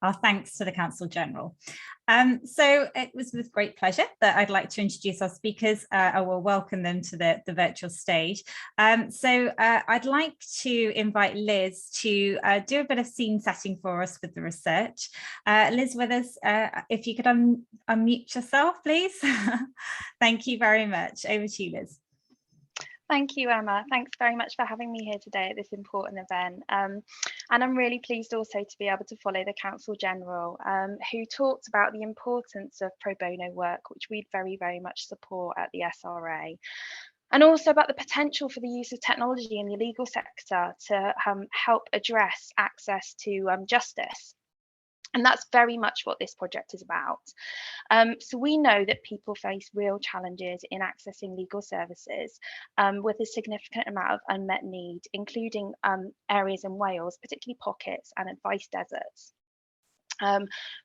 Our thanks to the Counsel General. So it was with great pleasure that I'd like to introduce our speakers. I will welcome them to the virtual stage. I'd like to invite Liz to do a bit of scene setting for us with the research. Liz with us, if you could unmute yourself, please. Thank you very much. Over to you, Liz. Thank you, Emma. Thanks very much for having me here today at this important event. And I'm really pleased also to be able to follow the Counsel General, who talked about the importance of pro bono work, which we very, very much support at the SRA. And also about the potential for the use of technology in the legal sector to help address access to justice. And that's very much what this project is about. So we know that people face real challenges in accessing legal services with a significant amount of unmet need, including areas in Wales, particularly pockets and advice deserts.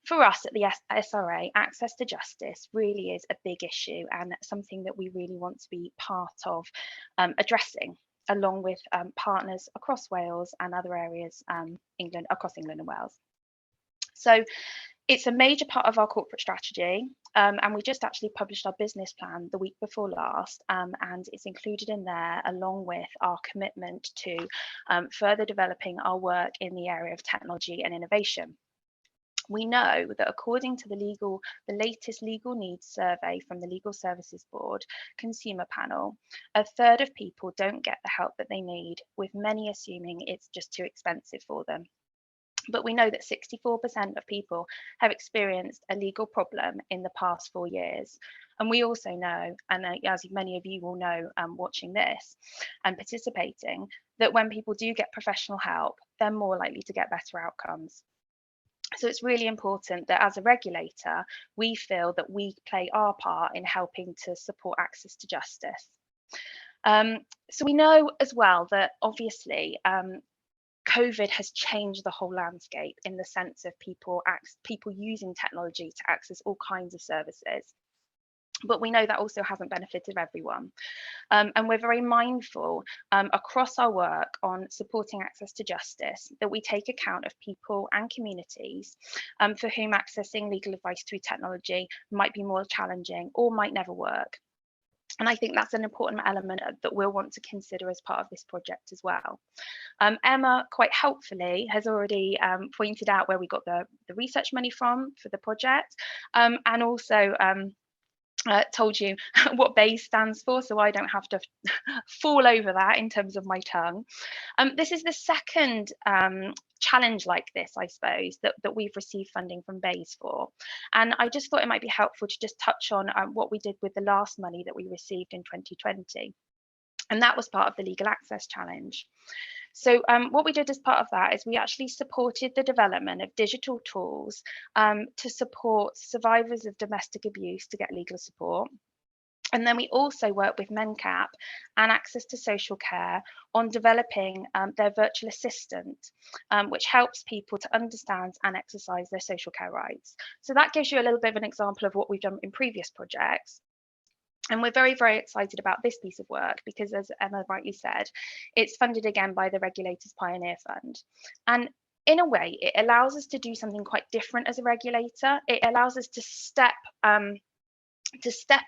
For us at the SRA, access to justice really is a big issue and something that we really want to be part of addressing, along with partners across Wales and other areas across England and Wales. So it's a major part of our corporate strategy, and we just actually published our business plan the week before last, and it's included in there along with our commitment to further developing our work in the area of technology and innovation. We know that according to the latest legal needs survey from the Legal Services Board consumer panel, a third of people don't get the help that they need, with many assuming it's just too expensive for them. But we know that 64% of people have experienced a legal problem in the past 4 years. And we also know, and as many of you will know watching this and participating, that when people do get professional help, they're more likely to get better outcomes. So it's really important that as a regulator, we feel that we play our part in helping to support access to justice. So we know as well that obviously, COVID has changed the whole landscape in the sense of people using technology to access all kinds of services. But we know that also hasn't benefited everyone. And we're very mindful across our work on supporting access to justice that we take account of people and communities for whom accessing legal advice through technology might be more challenging or might never work. And I think that's an important element that we'll want to consider as part of this project as well. Emma, quite helpfully, has already pointed out where we got the research money from for the project, and also told you what BASE stands for, so I don't have to fall over that in terms of my tongue. This is the second challenge like this, I suppose, that we've received funding from BASE for. And I just thought it might be helpful to just touch on what we did with the last money that we received in 2020. And that was part of the Legal Access Challenge. So what we did as part of that is we actually supported the development of digital tools to support survivors of domestic abuse to get legal support. And then we also work with MenCap and Access to Social Care on developing their virtual assistant, which helps people to understand and exercise their social care rights. So that gives you a little bit of an example of what we've done in previous projects. And we're very, very excited about this piece of work because, as Emma rightly said, it's funded again by the Regulator's Pioneer Fund. And in a way, it allows us to do something quite different as a regulator. It allows us to step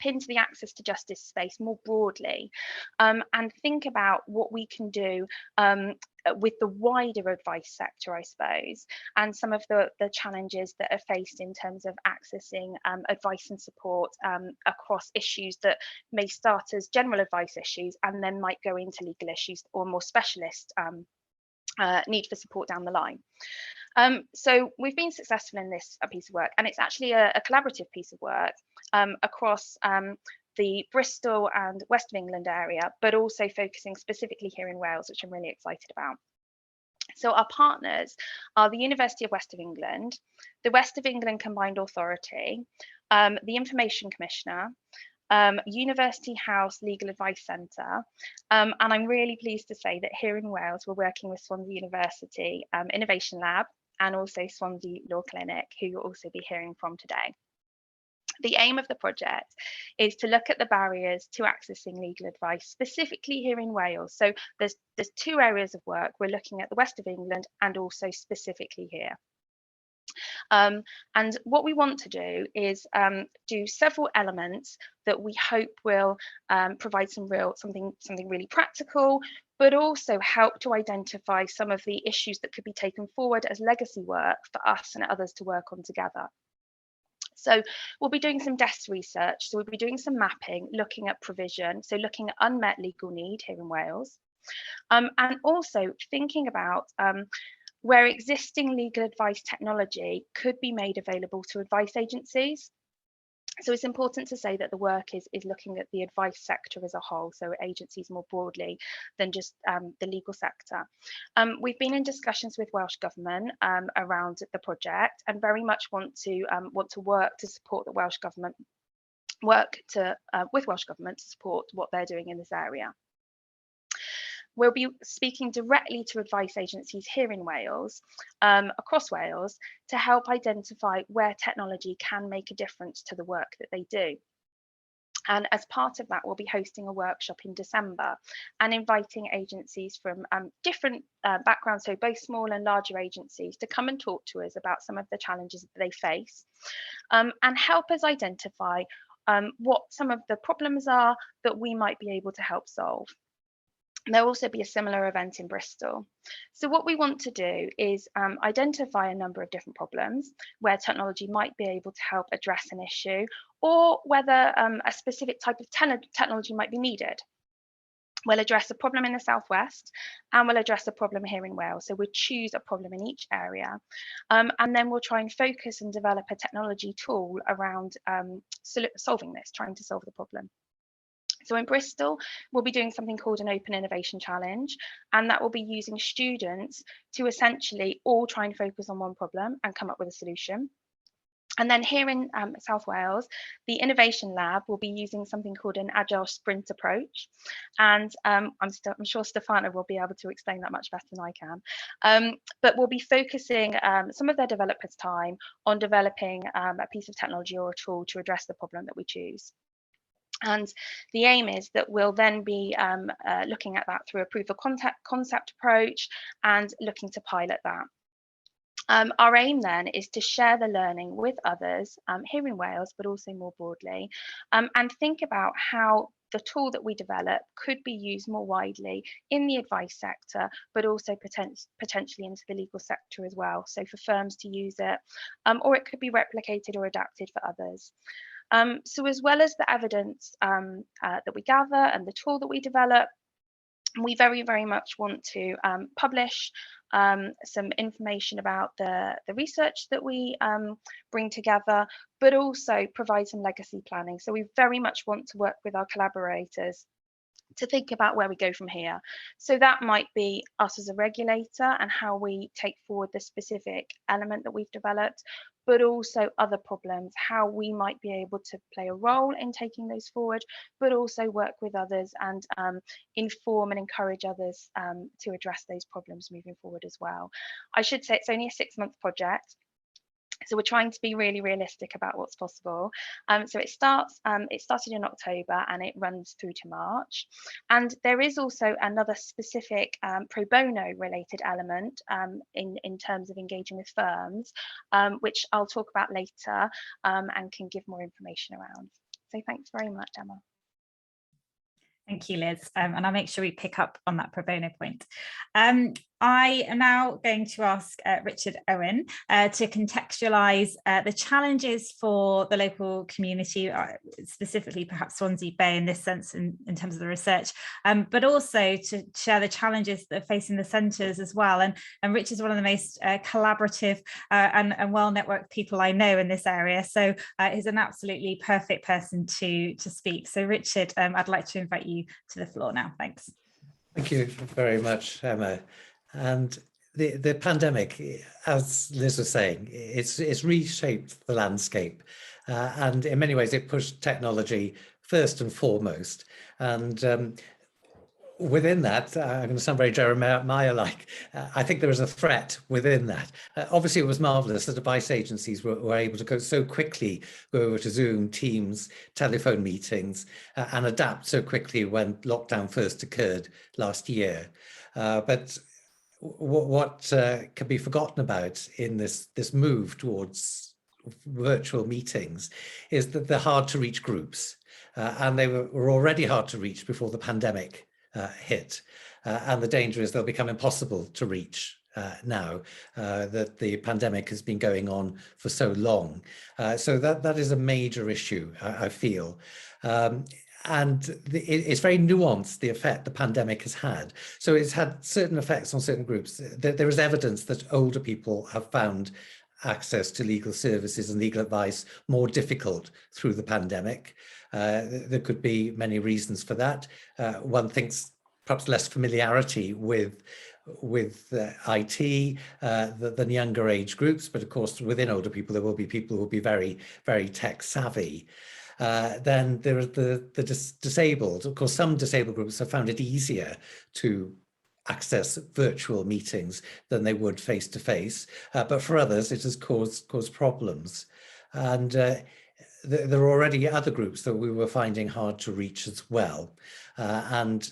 into the access to justice space more broadly and think about what we can do with the wider advice sector, I suppose, and some of the challenges that are faced in terms of accessing advice and support across issues that may start as general advice issues and then might go into legal issues or more specialist need for support down the line. So we've been successful in this piece of work, and it's actually a collaborative piece of work across the Bristol and West of England area, but also focusing specifically here in Wales, which I'm really excited about. So our partners are the University of West of England, the West of England Combined Authority, the Information Commissioner, University House Legal Advice Centre, and I'm really pleased to say that here in Wales we're working with Swansea University Innovation Lab and also Swansea Law Clinic, who you'll also be hearing from today. The aim of the project is to look at the barriers to accessing legal advice, specifically here in Wales. So there's two areas of work. We're looking at the West of England and also specifically here. And what we want to do is do several elements that we hope will provide something really practical, but also help to identify some of the issues that could be taken forward as legacy work for us and others to work on together. So we'll be doing some desk research. So we'll be doing some mapping, looking at provision, so looking at unmet legal need here in Wales, and also thinking about where existing legal advice technology could be made available to advice agencies. So it's important to say that the work is looking at the advice sector as a whole, so agencies more broadly than just the legal sector. We've been in discussions with Welsh Government around the project, and very much want to work to support the Welsh Government, with Welsh Government to support what they're doing in this area. We'll be speaking directly to advice agencies here in Wales, across Wales, to help identify where technology can make a difference to the work that they do. And as part of that, we'll be hosting a workshop in December and inviting agencies from different backgrounds, so both small and larger agencies, to come and talk to us about some of the challenges that they face, and help us identify what some of the problems are that we might be able to help solve. There'll also be a similar event in Bristol. So what we want to do is identify a number of different problems where technology might be able to help address an issue, or whether a specific type of technology might be needed. We'll address a problem in the Southwest, and we'll address a problem here in Wales. So we'll choose a problem in each area, and then we'll try and focus and develop a technology tool around solving this, trying to solve the problem. So in Bristol, we'll be doing something called an Open Innovation Challenge, and that will be using students to essentially all try and focus on one problem and come up with a solution. And then here in South Wales, the Innovation Lab will be using something called an Agile Sprint approach. And I'm sure Stefano will be able to explain that much better than I can. But we'll be focusing some of their developers' time on developing a piece of technology or a tool to address the problem that we choose. And the aim is that we'll then be looking at that through a proof of concept approach and looking to pilot that. Our aim then is to share the learning with others here in Wales, but also more broadly, and think about how the tool that we develop could be used more widely in the advice sector, but also potentially into the legal sector as well. So for firms to use it, or it could be replicated or adapted for others. So as well as the evidence that we gather and the tool that we develop, we very, very much want to publish some information about the research that we bring together, but also provide some legacy planning. So we very much want to work with our collaborators to think about where we go from here. So that might be us as a regulator and how we take forward the specific element that we've developed, but also other problems, how we might be able to play a role in taking those forward, but also work with others and inform and encourage others to address those problems moving forward as well. I should say it's only a 6-month project. So we're trying to be really realistic about what's possible. So it started in October and it runs through to March. And there is also another specific pro bono related element in terms of engaging with firms, which I'll talk about later and can give more information around. So thanks very much, Emma. Thank you, Liz. And I'll make sure we pick up on that pro bono point. I am now going to ask Richard Owen to contextualise the challenges for the local community, specifically perhaps Swansea Bay in this sense in terms of the research, but also to share the challenges that are facing the centres as well. And Richard's one of the most collaborative and well-networked people I know in this area, so he's an absolutely perfect person to speak. So Richard, I'd like to invite you to the floor now. Thanks. Thank you very much, Emma. And the pandemic, as Liz was saying, it's reshaped the landscape, and in many ways it pushed technology first and foremost. And within that, I'm going to sound very Jeremiah-like, I think there was a threat within that. Obviously, it was marvellous that advice agencies were able to go so quickly, go over to Zoom, Teams, telephone meetings, and adapt so quickly when lockdown first occurred last year. But what can be forgotten about in this move towards virtual meetings is that they're hard to reach groups, and they were already hard to reach before the pandemic hit, and the danger is they'll become impossible to reach now that the pandemic has been going on for so long. So that is a major issue, I feel. And it's very nuanced, the effect the pandemic has had. So it's had certain effects on certain groups. There is evidence that older people have found access to legal services and legal advice more difficult through the pandemic. There could be many reasons for that. One thinks perhaps less familiarity with IT than younger age groups, but of course within older people there will be people who will be very, very tech savvy. Then there are the disabled. Of course, some disabled groups have found it easier to access virtual meetings than they would face to face, but for others it has caused problems. And there are already other groups that we were finding hard to reach as well, and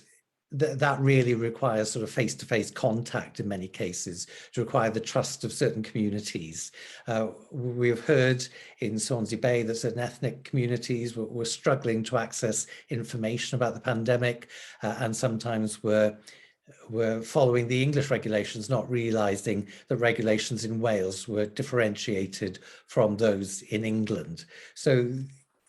that really requires sort of face-to-face contact in many cases, to require the trust of certain communities. We have heard in Swansea Bay that certain ethnic communities were struggling to access information about the pandemic, and sometimes were following the English regulations, not realising that regulations in Wales were differentiated from those in England. So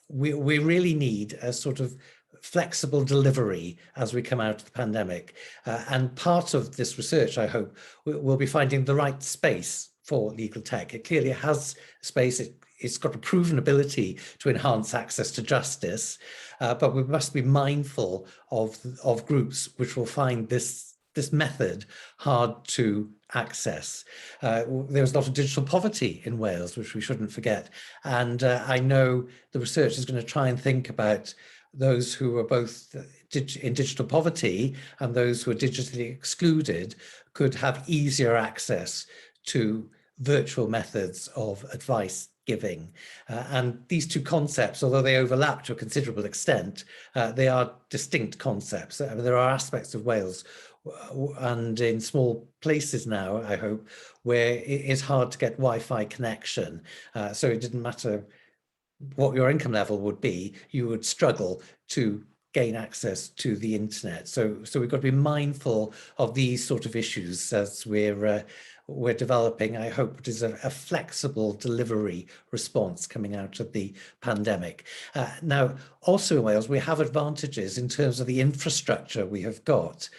we really need a sort of flexible delivery as we come out of the pandemic. And part of this research, I hope, will be finding the right space for legal tech. It clearly has space. It's got a proven ability to enhance access to justice, but we must be mindful of groups which will find this method hard to access. There's a lot of digital poverty in Wales, which we shouldn't forget. And I know the research is going to try and think about those who are both in digital poverty and those who are digitally excluded could have easier access to virtual methods of advice giving. And these two concepts, although they overlap to a considerable extent, they are distinct concepts. I mean, there are aspects of Wales and in small places now, I hope, where it is hard to get Wi-Fi connection. So it didn't matter what your income level would be, you would struggle to gain access to the internet. So we've got to be mindful of these sort of issues as we're developing, I hope, it is a flexible delivery response coming out of the pandemic. Now, also in Wales, we have advantages in terms of the infrastructure we have got.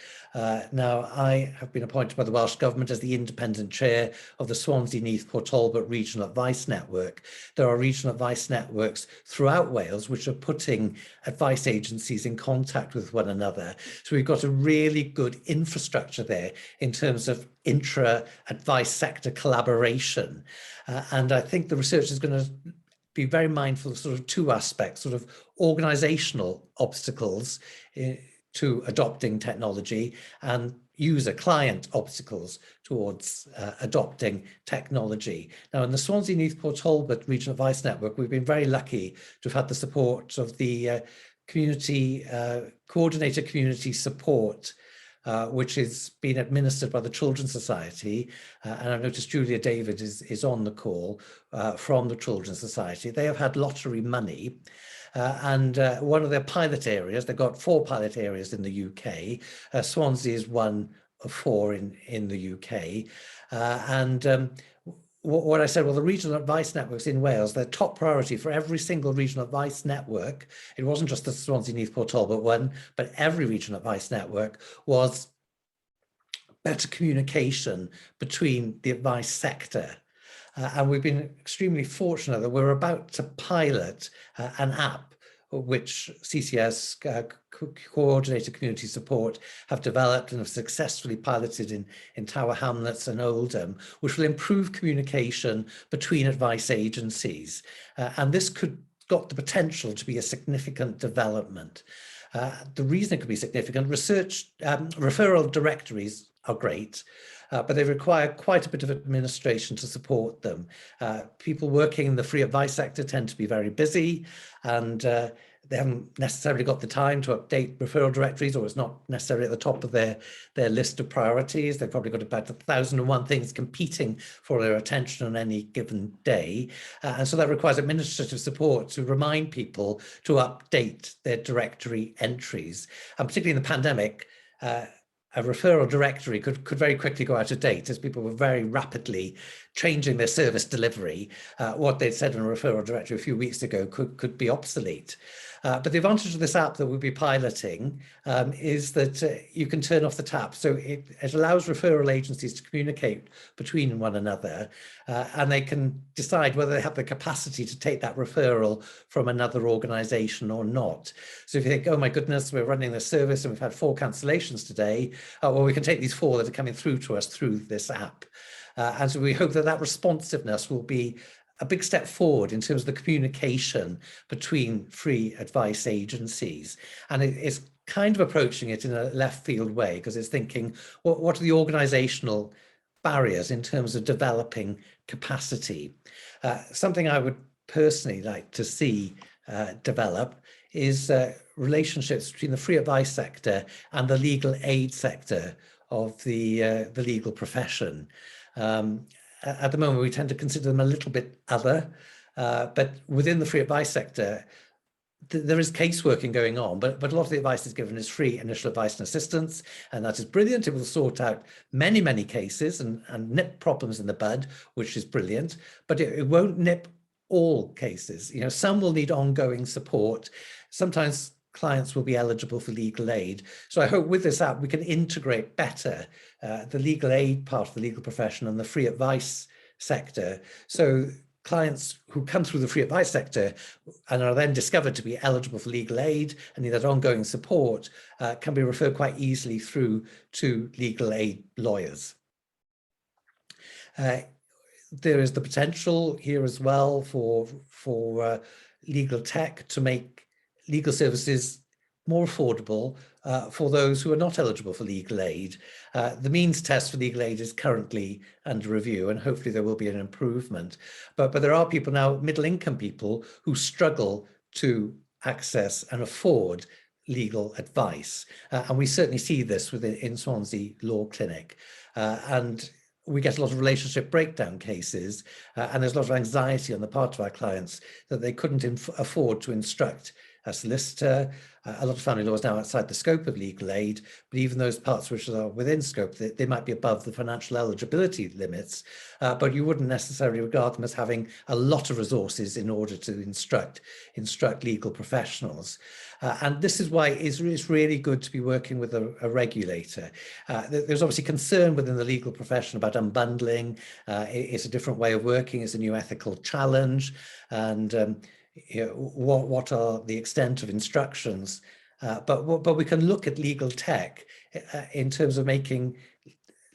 Now, I have been appointed by the Welsh Government as the independent chair of the Swansea Neath Port Talbot Regional Advice Network. There are regional advice networks throughout Wales which are putting advice agencies in contact with one another. So we've got a really good infrastructure there in terms of intra-advice sector collaboration. And I think the research is going to be very mindful of sort of two aspects, sort of organizational obstacles to adopting technology and user-client obstacles towards adopting technology. Now, in the Swansea Neath Port Talbot Regional Advice Network, we've been very lucky to have had the support of the community coordinator community support, which is being administered by the Children's Society. And I've noticed Julia David is on the call from the Children's Society. They have had lottery money. And one of their pilot areas, they've got 4 pilot areas in the UK. Swansea is one of 4 in the UK. What I said, well, the regional advice networks in Wales, their top priority for every single regional advice network, it wasn't just the Swansea Neath Port Talbot one, but every regional advice network, was better communication between the advice sector. And we've been extremely fortunate that we're about to pilot an app which CCS, Coordinator Community Support, have developed and have successfully piloted in Tower Hamlets and Oldham, which will improve communication between advice agencies. And this got the potential to be a significant development. The reason it could be significant, referral directories are great, but they require quite a bit of administration to support them. People working in the free advice sector tend to be very busy, and they haven't necessarily got the time to update referral directories, or it's not necessarily at the top of their list of priorities. They've probably got about 1,001 things competing for their attention on any given day. And so that requires administrative support to remind people to update their directory entries. And particularly in the pandemic, a referral directory could very quickly go out of date as people were very rapidly changing their service delivery. What they'd said in a referral directory a few weeks ago could be obsolete. But the advantage of this app that we'll be piloting is that you can turn off the tap. So it allows referral agencies to communicate between one another, and they can decide whether they have the capacity to take that referral from another organisation or not. So if you think, oh my goodness, we're running this service and we've had 4 cancellations today, well, we can take these 4 that are coming through to us through this app. And so we hope that that responsiveness will be a big step forward in terms of the communication between free advice agencies. And it's kind of approaching it in a left field way, because it's thinking, what are the organizational barriers in terms of developing capacity? Something I would personally like to see develop is relationships between the free advice sector and the legal aid sector of the legal profession. At the moment, we tend to consider them a little bit other, but within the free advice sector, there is caseworking going on, but a lot of the advice is given as free initial advice and assistance, and that is brilliant. It will sort out many, many cases and nip problems in the bud, which is brilliant, but it won't nip all cases. You know, some will need ongoing support. Sometimes clients will be eligible for legal aid. So I hope with this app, we can integrate better the legal aid part of the legal profession and the free advice sector. So clients who come through the free advice sector and are then discovered to be eligible for legal aid and need that ongoing support can be referred quite easily through to legal aid lawyers. There is the potential here as well for legal tech to make legal services more affordable for those who are not eligible for legal aid. The means test for legal aid is currently under review, and hopefully there will be an improvement. But there are people now, middle income people, who struggle to access and afford legal advice. And we certainly see this in Swansea Law Clinic. And we get a lot of relationship breakdown cases, and there's a lot of anxiety on the part of our clients that they couldn't afford to instruct a solicitor. A lot of family law is now outside the scope of legal aid, but even those parts which are within scope, they might be above the financial eligibility limits, but you wouldn't necessarily regard them as having a lot of resources in order to instruct legal professionals. And this is why it's really good to be working with a regulator. There's obviously concern within the legal profession about unbundling. It's a different way of working, it's a new ethical challenge, and you know, what are the extent of instructions, but we can look at legal tech in terms of making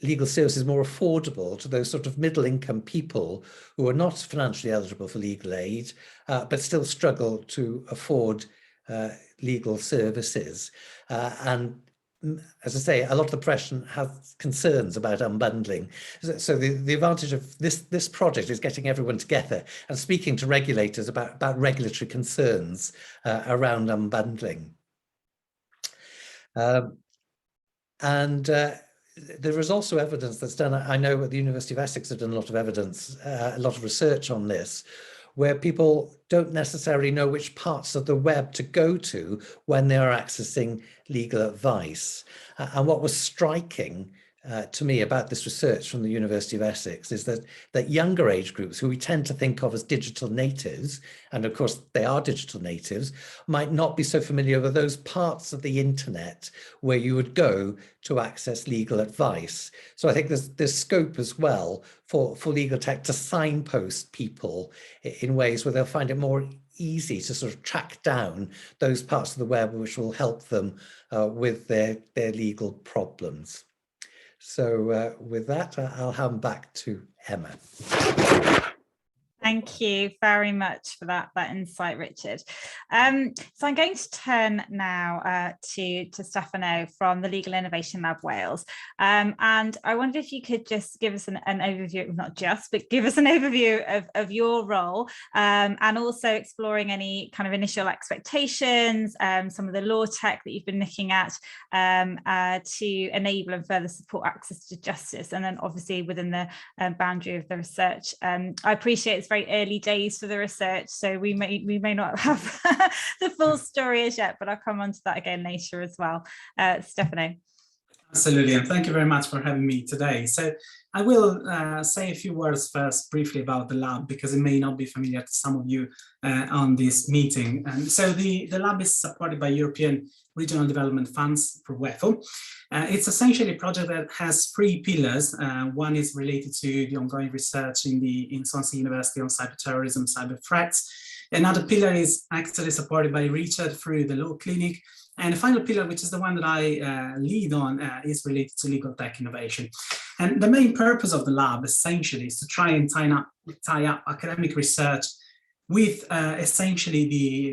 legal services more affordable to those sort of middle income people who are not financially eligible for legal aid, but still struggle to afford legal services. And as I say, a lot of the profession has concerns about unbundling. So the advantage of this project is getting everyone together and speaking to regulators about regulatory concerns around unbundling. And there is also evidence that's done. I know at the University of Essex have done a lot of evidence, a lot of research on this, where people don't necessarily know which parts of the web to go to when they are accessing legal advice. And what was striking to me about this research from the University of Essex is that younger age groups, who we tend to think of as digital natives, and of course they are digital natives, might not be so familiar with those parts of the internet where you would go to access legal advice. So I think there's scope as well for legal tech to signpost people in ways where they'll find it more easy to sort of track down those parts of the web which will help them with their legal problems. So with that, I'll hand back to Emma. Thank you very much for that insight, Richard. So I'm going to turn now to Stefano from the Legal Innovation Lab Wales. And I wonder if you could just give us an overview, not just, but give us an overview of your role, and also exploring any kind of initial expectations, some of the law tech that you've been looking at to enable and further support access to justice. And then obviously within the boundary of the research. I appreciate it's very early days for the research, so we may not have the full story as yet, but I'll come on to that again later as well. Stefano. Absolutely, and thank you very much for having me today. So I will say a few words first briefly about the lab, because it may not be familiar to some of you on this meeting. And so the lab is supported by European Regional Development Funds for WEFO. It's essentially a project that has three pillars. One is related to the ongoing research in Swansea University on cyberterrorism, cyber threats. Another pillar is actually supported by Richard through the Law Clinic. And the final pillar, which is the one that I lead on, is related to legal tech innovation. And the main purpose of the lab essentially is to try and tie up academic research with essentially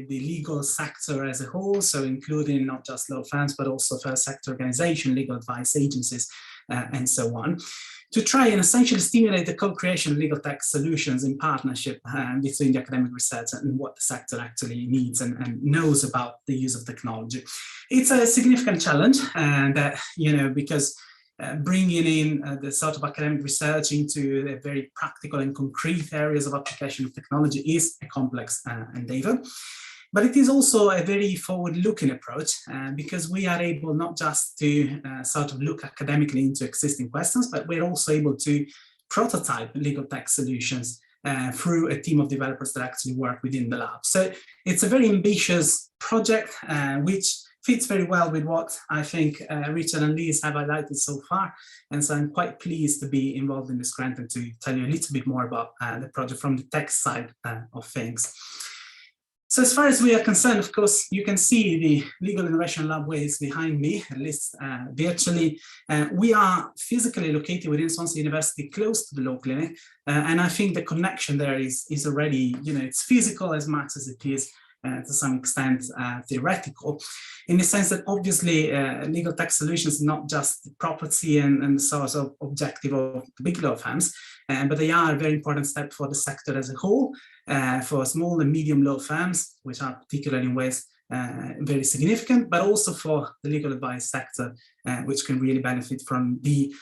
the legal sector as a whole, so including not just law firms, but also first sector organization, legal advice agencies, and so on, to try and essentially stimulate the co-creation of legal tech solutions in partnership between the academic research and what the sector actually needs and knows about the use of technology. It's a significant challenge, and because bringing in the sort of academic research into a very practical and concrete areas of application of technology is a complex endeavor. But it is also a very forward-looking approach, because we are able not just to sort of look academically into existing questions, but we're also able to prototype legal tech solutions through a team of developers that actually work within the lab. So it's a very ambitious project, which fits very well with what I think Richard and Liz have highlighted so far. And so I'm quite pleased to be involved in this grant and to tell you a little bit more about the project from the tech side of things. So as far as we are concerned, of course, you can see the Legal Innovation Lab Wales behind me, at least virtually. We are physically located within Swansea University, close to the Law Clinic. And I think the connection there is already, it's physical as much as it is to some extent theoretical, in the sense that obviously legal tech solutions are not just the property and the sort of objective of the big law firms, but they are a very important step for the sector as a whole, for small and medium law firms, which are particularly in Wales very significant, but also for the legal advice sector, which can really benefit from the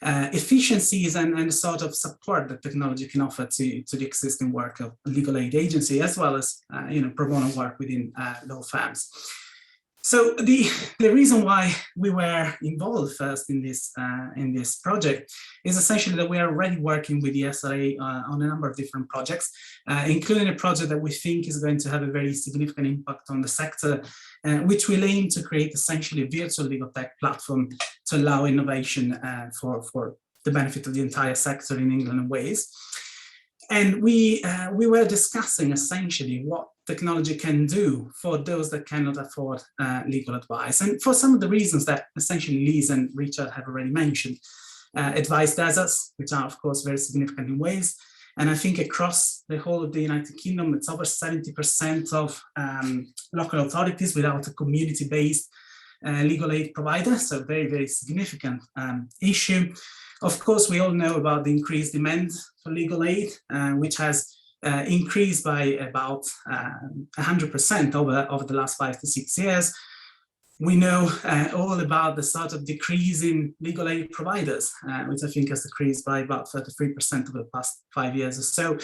efficiencies and the sort of support that technology can offer to the existing work of a legal aid agency, as well as pro bono work within law firms. So the reason why we were involved first in this project is essentially that we are already working with the SRA on a number of different projects, including a project that we think is going to have a very significant impact on the sector, which will aim to create essentially a virtual legal tech platform to allow innovation for the benefit of the entire sector in England and Wales. And we were discussing essentially what technology can do for those that cannot afford legal advice. And for some of the reasons that essentially Liz and Richard have already mentioned, advice deserts, which are of course very significant in Wales. And I think across the whole of the United Kingdom, it's over 70% of local authorities without a community-based legal aid provider. So very, very significant issue. Of course, we all know about the increased demand for legal aid, which has increased by about 100% over the last 5 to 6 years. We know all about the sort of decrease in legal aid providers, which I think has decreased by about 33% over the past 5 years or so,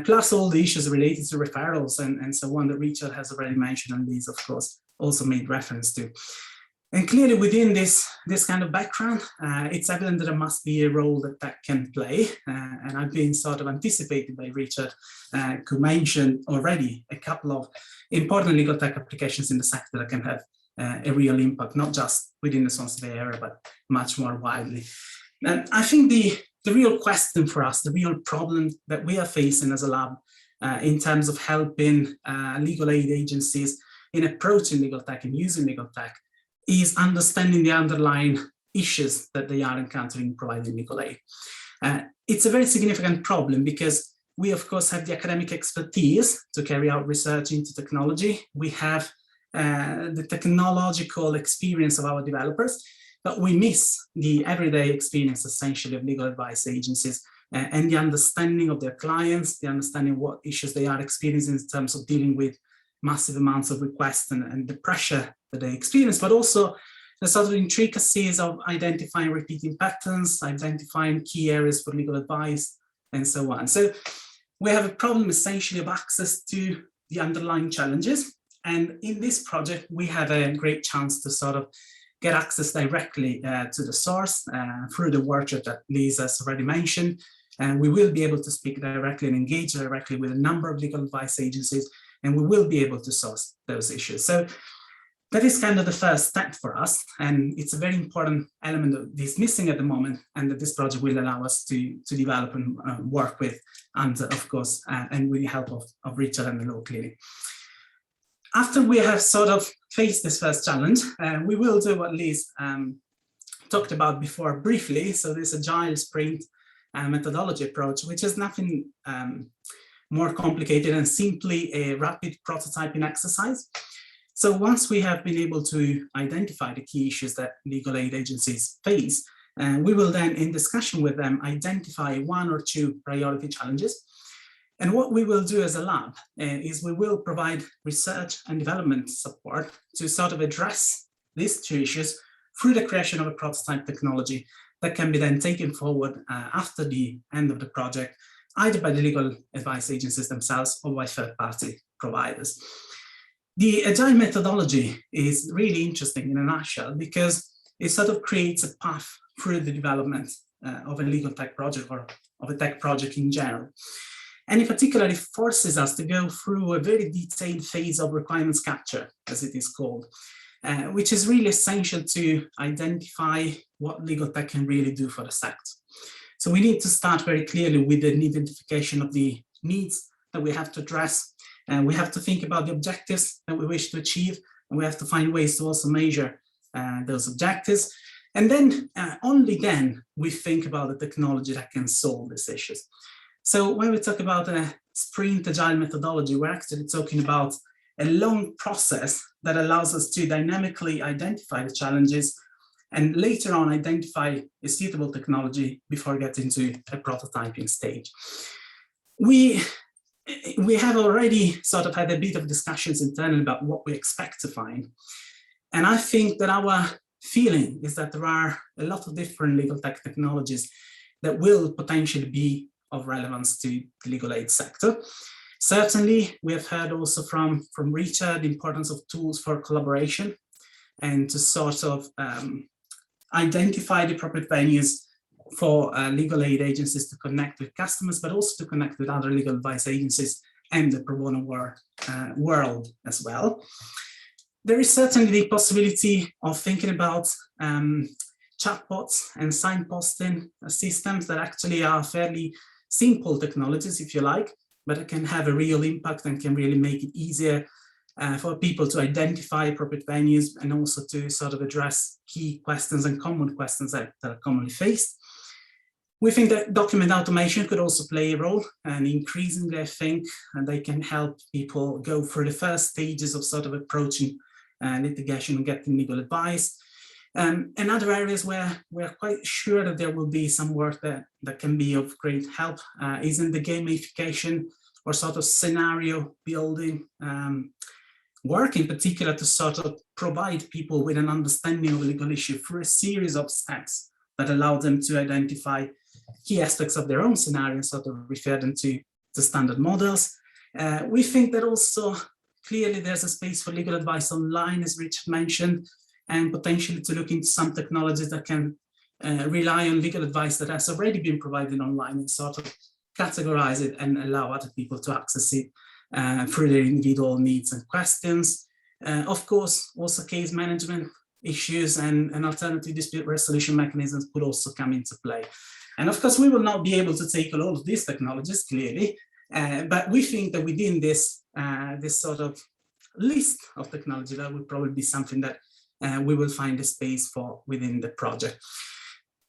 plus all the issues related to referrals and so on that Richard has already mentioned, and these, of course, also made reference to. And clearly within this kind of background, it's evident that there must be a role that tech can play. And I've been sort of anticipated by Richard, who mentioned already a couple of important legal tech applications in the sector that can have a real impact, not just within the Swansea area, but much more widely. And I think the real question for us, the real problem that we are facing as a lab in terms of helping legal aid agencies in approaching legal tech and using legal tech is understanding the underlying issues that they are encountering providing legal aid. It's a very significant problem because We, of course, have the academic expertise to carry out research into technology. We have the technological experience of our developers, but we miss the everyday experience, essentially, of legal advice agencies and the understanding of their clients, the understanding what issues they are experiencing in terms of dealing with massive amounts of requests and the pressure that they experience, but also the sort of intricacies of identifying repeating patterns, identifying key areas for legal advice, and so on. So we have a problem essentially of access to the underlying challenges. And in this project, we have a great chance to sort of get access directly to the source through the workshop that Lisa has already mentioned. And we will be able to speak directly and engage directly with a number of legal advice agencies, and we will be able to source those issues. So that is kind of the first step for us. And it's a very important element that is missing at the moment, and that this project will allow us to develop and work with, and of course, and with the help of Richard and the Law Clinic. After we have sort of faced this first challenge, we will do what Liz talked about before briefly. So this Agile Sprint methodology approach, which is nothing more complicated than simply a rapid prototyping exercise. So once we have been able to identify the key issues that legal aid agencies face, we will then, in discussion with them, identify 1 or 2 priority challenges. And what we will do as a lab is we will provide research and development support to sort of address these 2 issues through the creation of a prototype technology that can be then taken forward after the end of the project, either by the legal advice agencies themselves or by third-party providers. The Agile methodology is really interesting in a nutshell because it sort of creates a path through the development of a legal tech project or of a tech project in general. And in particular, it forces us to go through a very detailed phase of requirements capture, as it is called, which is really essential to identify what legal tech can really do for the sector. So we need to start very clearly with an identification of the needs that we have to address, and we have to think about the objectives that we wish to achieve, and we have to find ways to also measure those objectives. And then, only then, we think about the technology that can solve these issues. So when we talk about a sprint agile methodology, we're actually talking about a long process that allows us to dynamically identify the challenges and later on identify a suitable technology before getting to a prototyping stage. We have already sort of had a bit of discussions internally about what we expect to find. And I think that our feeling is that there are a lot of different legal tech technologies that will potentially be of relevance to the legal aid sector. Certainly, we have heard also from Richard the importance of tools for collaboration and to sort of identify the appropriate venues for legal aid agencies to connect with customers, but also to connect with other legal advice agencies and the pro bono world as well. There is certainly the possibility of thinking about chatbots and signposting systems that actually are fairly simple technologies, if you like, but it can have a real impact and can really make it easier for people to identify appropriate venues and also to sort of address key questions and common questions that are commonly faced. We think that document automation could also play a role, and increasingly I think they can help people go through the first stages of sort of approaching litigation and getting legal advice. And other areas where we're quite sure that there will be some work that can be of great help is in the gamification or sort of scenario building work, in particular to sort of provide people with an understanding of a legal issue through a series of steps that allow them to identify key aspects of their own scenario and sort of refer them to standard models. We think that also clearly there's a space for legal advice online, as Richard mentioned, and potentially to look into some technologies that can rely on legal advice that has already been provided online and sort of categorize it and allow other people to access it through their individual needs and questions. Of course, also case management issues and alternative dispute resolution mechanisms could also come into play. And of course, we will not be able to take all of these technologies clearly, but we think that within this, this sort of list of technology, that would probably be something that we will find a space for within the project.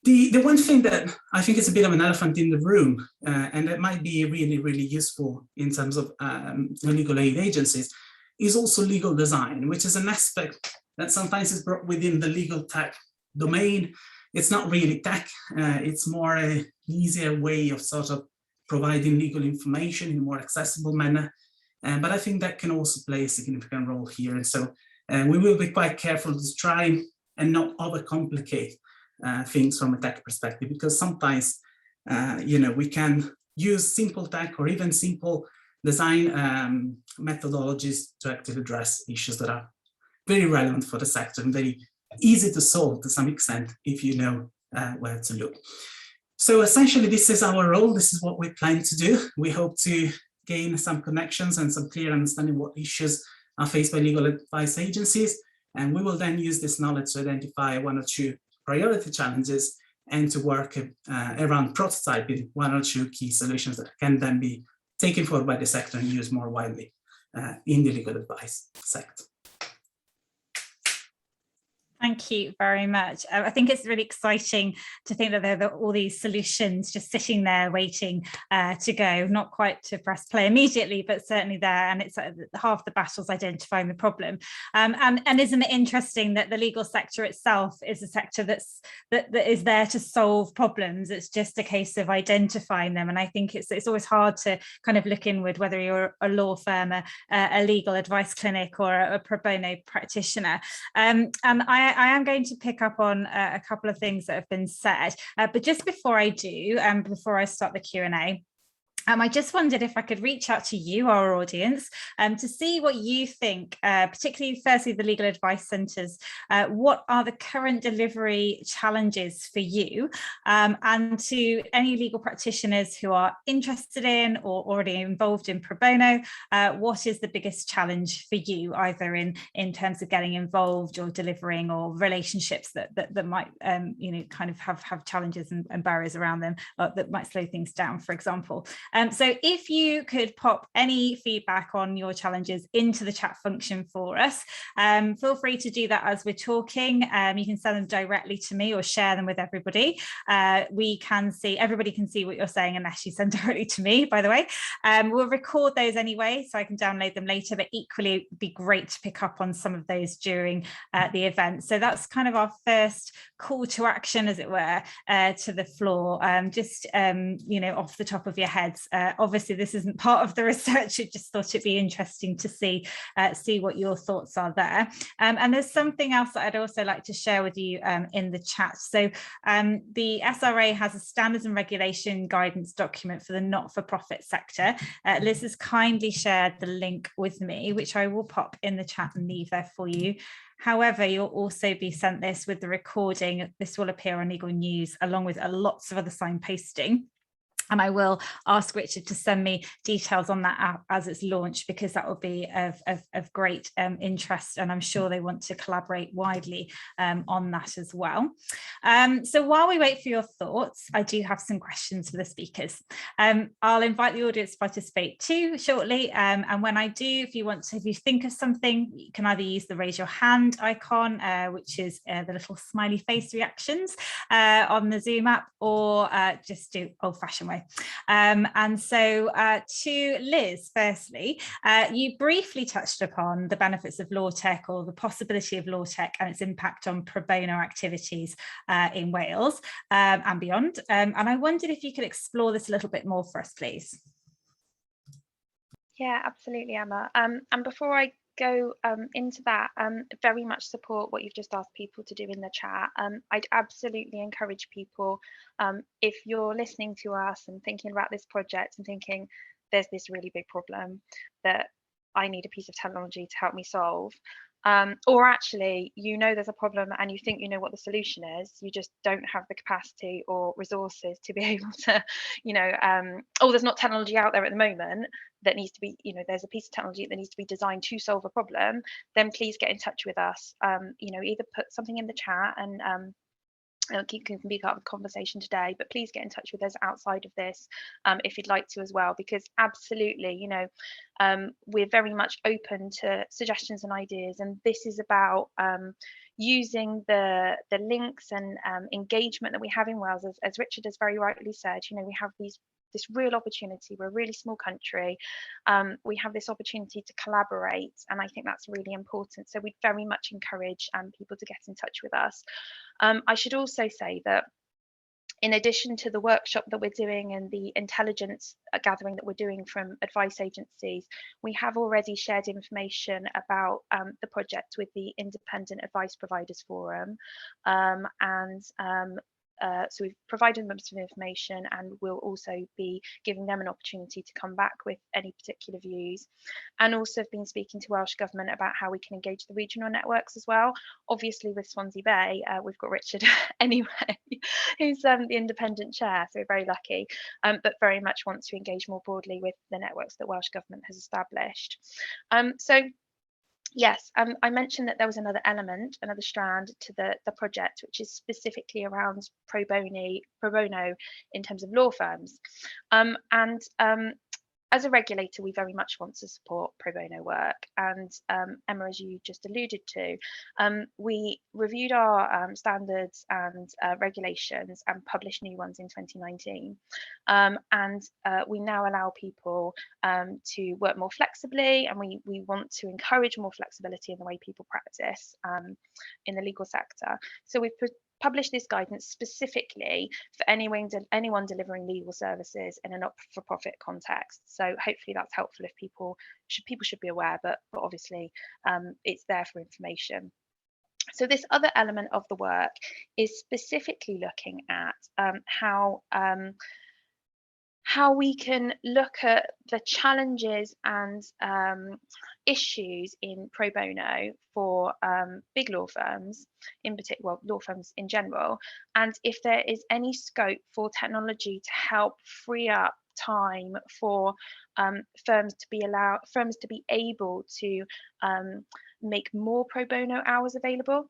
The one thing that I think is a bit of an elephant in the room, and that might be really, really useful in terms of legal aid agencies, is also legal design, which is an aspect that sometimes is brought within the legal tech domain. It's not really tech, it's more an easier way of sort of providing legal information in a more accessible manner. But I think that can also play a significant role here. And so we will be quite careful to try and not overcomplicate things from a tech perspective, because sometimes, we can use simple tech or even simple design methodologies to actually address issues that are very relevant for the sector and very easy to solve to some extent if you know where to look. So essentially, this is our role. This is what we plan to do. We hope to gain some connections and some clear understanding what issues are faced by legal advice agencies. And we will then use this knowledge to identify one or two priority challenges and to work around prototyping one or two key solutions that can then be taken forward by the sector and used more widely in the legal advice sector. Thank you very much. I think it's really exciting to think that there are all these solutions just sitting there waiting to go, not quite to press play immediately, but certainly there. And it's half the battle's identifying the problem. And isn't it interesting that the legal sector itself is a sector that is there to solve problems? It's just a case of identifying them. And I think it's always hard to kind of look inward, whether you're a law firm, a legal advice clinic, or a pro bono practitioner. And I am going to pick up on a couple of things that have been said, but just before I do, before I start the Q&A, I just wondered if I could reach out to you, our audience, to see what you think, particularly firstly the legal advice centres, what are the current delivery challenges for you, and to any legal practitioners who are interested in or already involved in pro bono, what is the biggest challenge for you, either in terms of getting involved or delivering, or relationships that might kind of have challenges and barriers around them that might slow things down, for example. So if you could pop any feedback on your challenges into the chat function for us, feel free to do that as we're talking. You can send them directly to me or share them with everybody. Everybody can see what you're saying unless you send directly to me, by the way. We'll record those anyway, so I can download them later, but equally it'd be great to pick up on some of those during the event. So that's kind of our first call to action, as it were, to the floor. Just off the top of your heads. Obviously, this isn't part of the research. I just thought it'd be interesting to see what your thoughts are there. And there's something else that I'd also like to share with you in the chat. So the SRA has a standards and regulation guidance document for the not-for-profit sector. Liz has kindly shared the link with me, which I will pop in the chat and leave there for you. However, you'll also be sent this with the recording. This will appear on Legal News along with lots of other signposting. And I will ask Richard to send me details on that app as it's launched, because that will be of great interest, and I'm sure they want to collaborate widely on that as well. So while we wait for your thoughts, I do have some questions for the speakers. I'll invite the audience to participate too shortly, and when I do, if you think of something, you can either use the raise your hand icon, which is the little smiley face reactions on the Zoom app, or just do old-fashioned way. And so to Liz, firstly, you briefly touched upon the benefits of LawTech, or the possibility of LawTech and its impact on pro bono activities in Wales and beyond. And I wondered if you could explore this a little bit more for us, please. Yeah, absolutely, Emma. And before I go into that, very much support what you've just asked people to do in the chat. I'd absolutely encourage people, if you're listening to us and thinking about this project and thinking there's this really big problem that I need a piece of technology to help me solve, or actually there's a problem and you think you know what the solution is, you just don't have the capacity or resources to be able to there's not technology out there at the moment that needs to be, there's a piece of technology that needs to be designed to solve a problem, then please get in touch with us. Either put something in the chat and can be part of the conversation today, but please get in touch with us outside of this if you'd like to as well, because absolutely, you know, we're very much open to suggestions and ideas, and this is about using the links and engagement that we have in Wales, as Richard has very rightly said. You know, we have this real opportunity. We're a really small country. We have this opportunity to collaborate, and I think that's really important. So we very much encourage people to get in touch with us. I should also say that in addition to the workshop that we're doing and the intelligence gathering that we're doing from advice agencies, we have already shared information about the project with the Independent Advice Providers Forum, so we've provided them some information, and we'll also be giving them an opportunity to come back with any particular views. And also have been speaking to Welsh Government about how we can engage the regional networks as well. Obviously with Swansea Bay, we've got Richard anyway, who's the independent chair, so we're very lucky, but very much want to engage more broadly with the networks that Welsh Government has established. Yes, I mentioned that there was another element, another strand to the project, which is specifically around pro bono in terms of law firms. As a regulator, we very much want to support pro bono work. And Emma, as you just alluded to, we reviewed our standards and regulations and published new ones in 2019. We now allow people to work more flexibly, and we want to encourage more flexibility in the way people practice in the legal sector. So we've publish this guidance specifically for anyone delivering legal services in a not-for-profit context. So hopefully that's helpful if people should be aware, but obviously it's there for information. So this other element of the work is specifically looking at how we can look at the challenges and issues in pro bono for big law firms, in particular, well, law firms in general, and if there is any scope for technology to help free up time for firms to be able to make more pro bono hours available.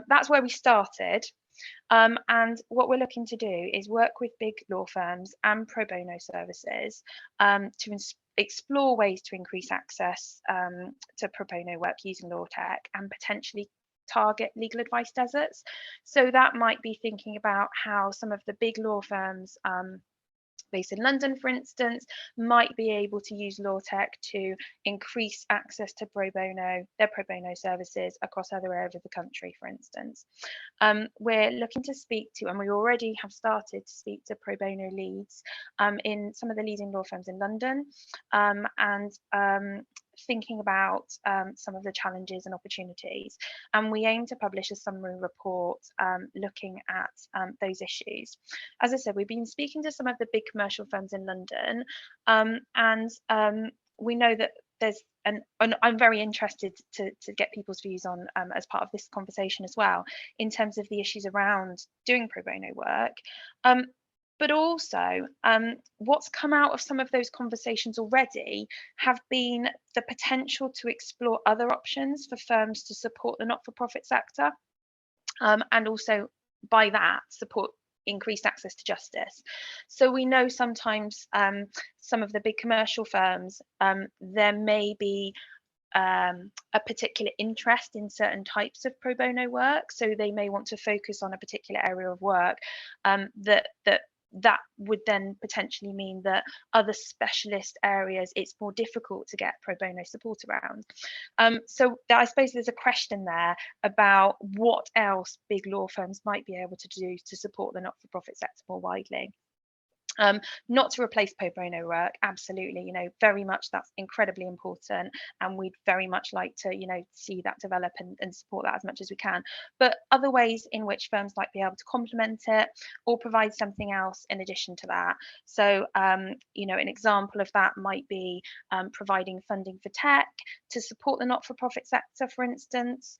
That's where we started. And what we're looking to do is work with big law firms and pro bono services to explore ways to increase access to pro bono work using LawTech and potentially target legal advice deserts. So that might be thinking about how some of the big law firms based in London, for instance, might be able to use LawTech to increase access to their pro bono services across other areas of the country, for instance. We're looking to speak to, and we already have started to speak to pro bono leads in some of the leading law firms in London, and thinking about some of the challenges and opportunities. And we aim to publish a summary report looking at those issues. As I said, we've been speaking to some of the big commercial firms in London, and we know that there's, and I'm very interested to get people's views on as part of this conversation as well, in terms of the issues around doing pro bono work. But also what's come out of some of those conversations already have been the potential to explore other options for firms to support the not-for-profit sector, and also by that support increased access to justice. So we know sometimes some of the big commercial firms, there may be a particular interest in certain types of pro bono work, so they may want to focus on a particular area of work that would then potentially mean that other specialist areas it's more difficult to get pro bono support around. So I suppose there's a question there about what else big law firms might be able to do to support the not-for-profit sector more widely. Not to replace pro bono work, absolutely, you know, very much that's incredibly important, and we'd very much like to, you know, see that develop and support that as much as we can. But other ways in which firms might be able to complement it or provide something else in addition to that. So, you know, an example of that might be providing funding for tech to support the not-for-profit sector, for instance,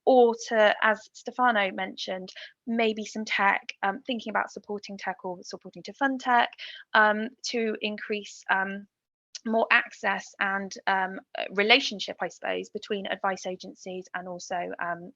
or to, as Stefano mentioned, maybe some tech, thinking about supporting tech or supporting to fund tech to increase more access and relationship, I suppose, between advice agencies and also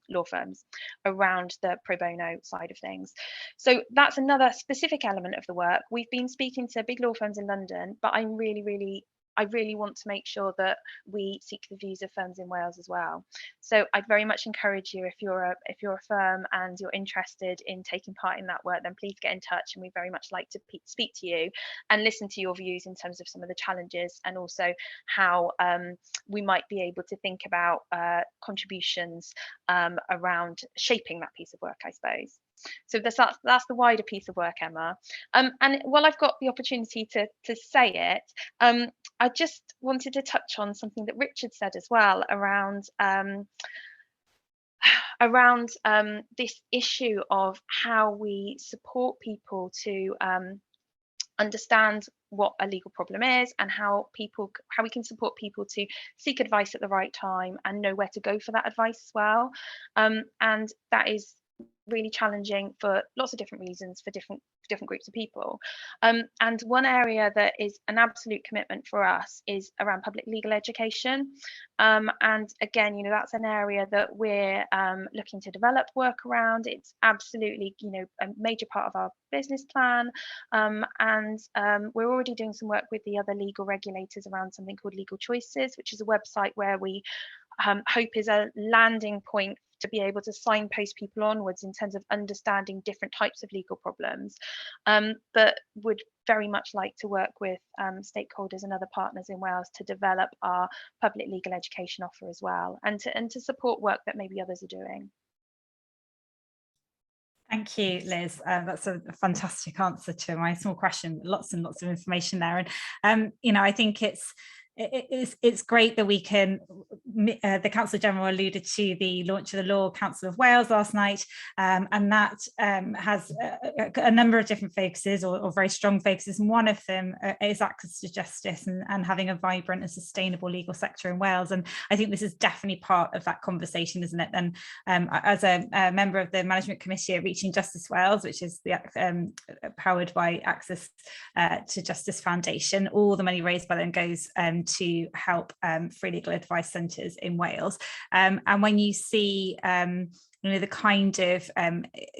law firms around the pro bono side of things. So that's another specific element of the work. We've been speaking to big law firms in London, but I really want to make sure that we seek the views of firms in Wales as well. So I'd very much encourage you, if you're a firm and you're interested in taking part in that work, then please get in touch, and we very much like to speak to you and listen to your views in terms of some of the challenges, and also how we might be able to think about contributions around shaping that piece of work, I suppose. So that's the wider piece of work, Emma. And while I've got the opportunity to say it, I just wanted to touch on something that Richard said as well around this issue of how we support people to understand what a legal problem is, and how we can support people to seek advice at the right time and know where to go for that advice as well. And that is really challenging for lots of different reasons for different groups of people. And one area that is an absolute commitment for us is around public legal education. And again, that's an area that we're looking to develop work around. It's absolutely, a major part of our business plan. And we're already doing some work with the other legal regulators around something called Legal Choices, which is a website where we hope is a landing point to be able to signpost people onwards in terms of understanding different types of legal problems, but would very much like to work with stakeholders and other partners in Wales to develop our public legal education offer as well, and to support work that maybe others are doing. Thank you, Liz. That's a fantastic answer to my small question. Lots and lots of information there, and I think it's great that we can, the Counsel General alluded to the launch of the Law Council of Wales last night, and that has a number of different focuses, or very strong focuses, and one of them is access to justice and having a vibrant and sustainable legal sector in Wales. And I think this is definitely part of that conversation, isn't it? And as a member of the Management Committee at Reaching Justice Wales, which is powered by Access to Justice Foundation, all the money raised by them goes to help free legal advice centres in Wales. And when you see the kind of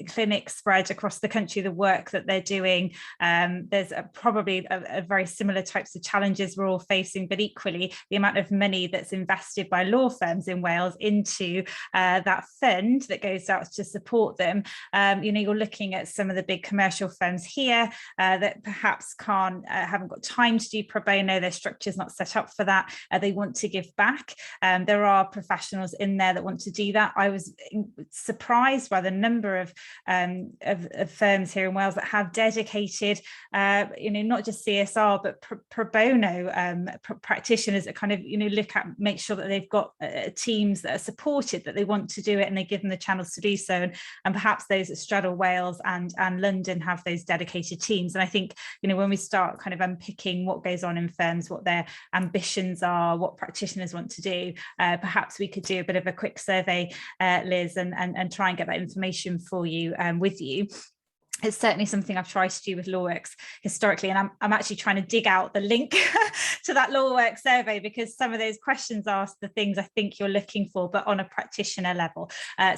clinics spread across the country, the work that they're doing, there's probably a very similar types of challenges we're all facing, but equally the amount of money that's invested by law firms in Wales into that fund that goes out to support them. You're looking at some of the big commercial firms here that perhaps haven't got time to do pro bono, their structure's not set up for that, they want to give back. There are professionals in there that want to do that. I was surprised by the number of firms here in Wales that have dedicated, not just CSR, but pro bono practitioners that kind of, make sure that they've got teams that are supported, that they want to do it, and they give them the channels to do so. And perhaps those that straddle Wales and London have those dedicated teams. And I think, when we start kind of unpicking what goes on in firms, what their ambitions are, what practitioners want to do, perhaps we could do a bit of a quick survey, Liz, and try and get that information for you with you. It's certainly something I've tried to do with LawWorks historically, and I'm actually trying to dig out the link to that LawWorks survey, because some of those questions ask the things I think you're looking for, but on a practitioner level.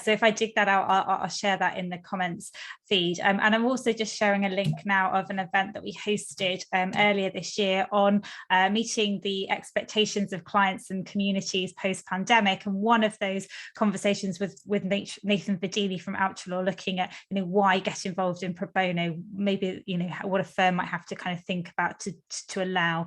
So if I dig that out, I'll share that in the comments feed. And I'm also just sharing a link now of an event that we hosted earlier this year on meeting the expectations of clients and communities post-pandemic. And one of those conversations with Nathan Vidili from Agile Law, looking at why get involved in pro bono, maybe what a firm might have to kind of think about to allow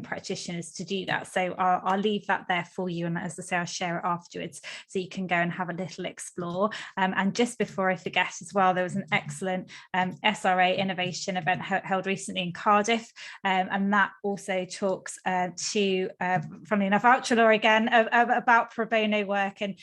practitioners to do that. So I'll leave that there for you, and as I say, I'll share it afterwards so you can go and have a little explore. And just before I forget as well, there was an excellent SRA innovation event held recently in Cardiff, and that also talks to funnily enough Agile Law again about pro bono work and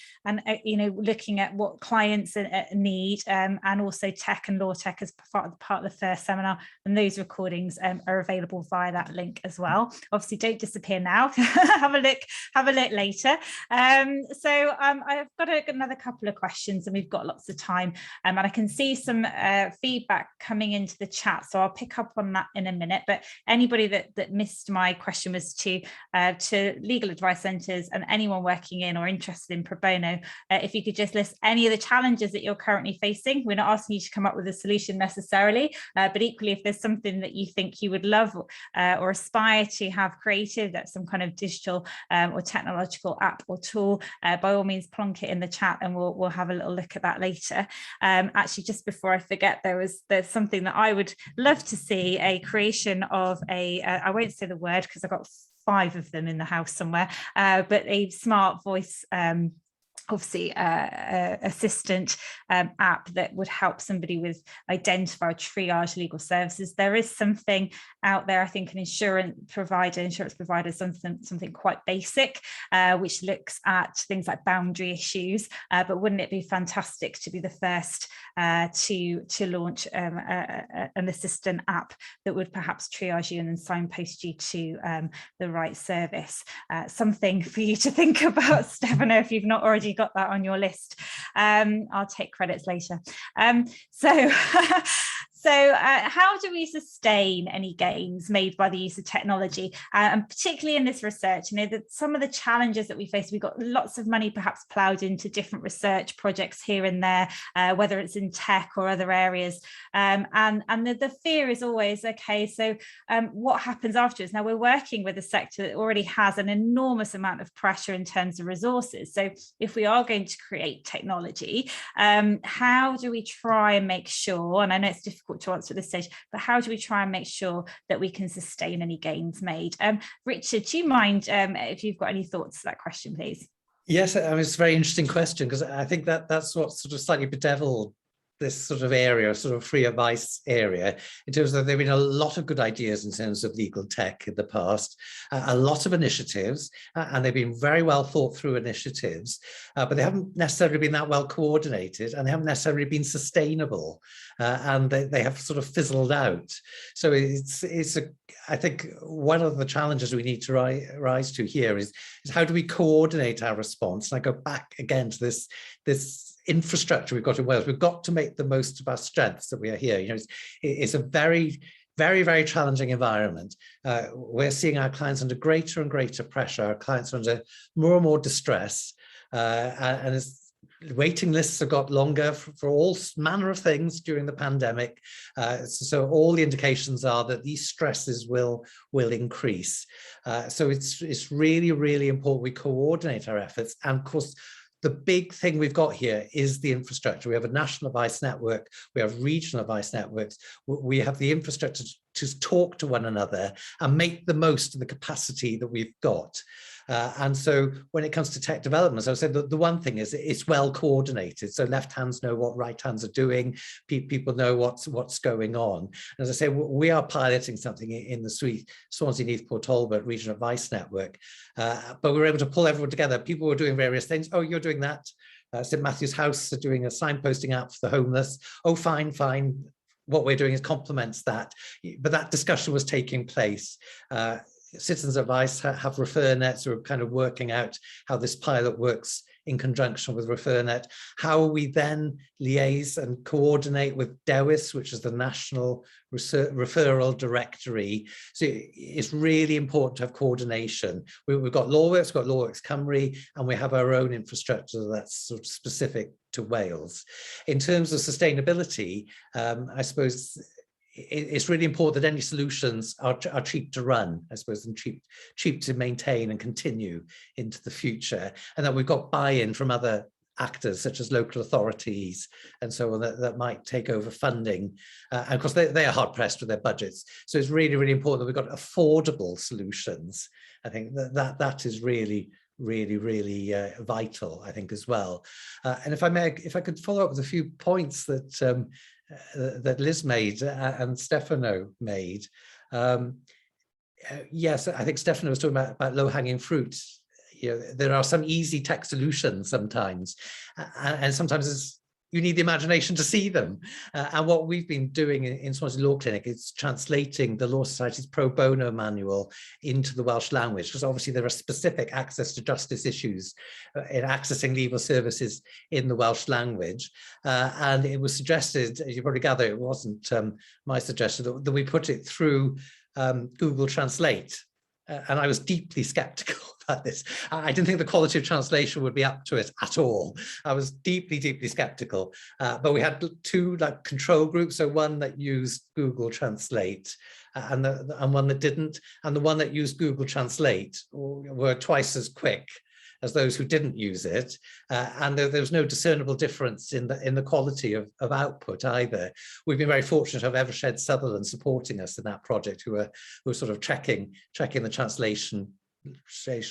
looking at what clients need, and also tech and LawTech LawTech as part of the first seminar, and those recordings are available via that link as well. Obviously, don't disappear now. have a look later. So I've got another couple of questions, and we've got lots of time, and I can see some feedback coming into the chat, so I'll pick up on that in a minute. But anybody that missed my question was to legal advice centres and anyone working in or interested in pro bono, if you could just list any of the challenges that you're currently facing. We're not asking you to come up with a solution necessarily, but equally, if there's something that you think you would love or aspire to have created, that's some kind of digital or technological app or tool, by all means plonk it in the chat, and we'll have a little look at that later. Actually, just before I forget, there's something that I would love to see, a creation of I won't say the word because I've got 5 of them in the house somewhere, but a smart voice obviously assistant app that would help somebody with identify triage legal services. There is something out there, I think an insurance provider, something quite basic, which looks at things like boundary issues, but wouldn't it be fantastic to be the first to launch an assistant app that would perhaps triage you and then signpost you to the right service? Something for you to think about, Stefano, if you've not already got that on your list. I'll take credits later. So how do we sustain any gains made by the use of technology? And particularly in this research, that some of the challenges that we face, we've got lots of money perhaps ploughed into different research projects here and there, whether it's in tech or other areas. And the fear is always, okay, so what happens afterwards? Now, we're working with a sector that already has an enormous amount of pressure in terms of resources. So if we are going to create technology, how do we try and make sure, and I know it's difficult to answer at this stage, but how do we try and make sure that we can sustain any gains made? Richard, do you mind if you've got any thoughts to that question, please? Yes, it's a very interesting question, because I think that's what sort of slightly bedeviled this sort of area, sort of free advice area, in terms of there have been a lot of good ideas in terms of legal tech in the past, a lot of initiatives, and they've been very well thought through initiatives, but they haven't necessarily been that well coordinated, and they haven't necessarily been sustainable, and they have sort of fizzled out. So I think one of the challenges we need to rise to here is how do we coordinate our response? And I go back again to this infrastructure we've got in Wales. We've got to make the most of our strengths that we are here. It's a very, very, very challenging environment. We're seeing our clients under greater and greater pressure. Our clients are under more and more distress, and as waiting lists have got longer for all manner of things during the pandemic. So all the indications are that these stresses will increase. So it's really, really important we coordinate our efforts. And of course, the big thing we've got here is the infrastructure. We have a national advice network, we have regional advice networks, we have the infrastructure to talk to one another and make the most of the capacity that we've got. And so when it comes to tech development, as I said, the one thing is it's well coordinated. So left hands know what right hands are doing. People know what's going on. And as I say, we are piloting something in the Swansea Newport Talbot Regional Advice Network, but we were able to pull everyone together. People were doing various things. Oh, you're doing that. St Matthew's House are doing a signposting app for the homeless. Oh, fine. What we're doing is complements that. But that discussion was taking place. Citizens Advice have ReferNet, so we're kind of working out how this pilot works in conjunction with ReferNet, how we then liaise and coordinate with DEWIS, which is the National Referral Directory. So it's really important to have coordination. We've got LawWorks, we've got LawWorks Cymru, and we have our own infrastructure that's sort of specific to Wales. In terms of sustainability, I suppose it's really important that any solutions are cheap to run, I suppose, and cheap to maintain and continue into the future, and that we've got buy-in from other actors such as local authorities and so on that might take over funding. And of course, they are hard pressed with their budgets. So it's really, really important that we've got affordable solutions. I think that is really, really, really vital, I think, as well. And if I could follow up with a few points that Liz made and Stefano made. Yes, I think Stefano was talking about low-hanging fruit. There are some easy tech solutions sometimes, and sometimes you need the imagination to see them. And what we've been doing in Swansea Law Clinic is translating the Law Society's Pro Bono manual into the Welsh language, because obviously there are specific access to justice issues in accessing legal services in the Welsh language. And it was suggested, as you probably gather, it wasn't my suggestion, that we put it through Google Translate. And I was deeply skeptical about this. I didn't think the quality of translation would be up to it at all. I was deeply, deeply skeptical. But we had two control groups. So one that used Google Translate and one that didn't. And the one that used Google Translate were twice as quick as those who didn't use it, and there was no discernible difference in the quality of output either. We've been very fortunate to have Evershed Sutherland supporting us in that project, who are sort of checking the translation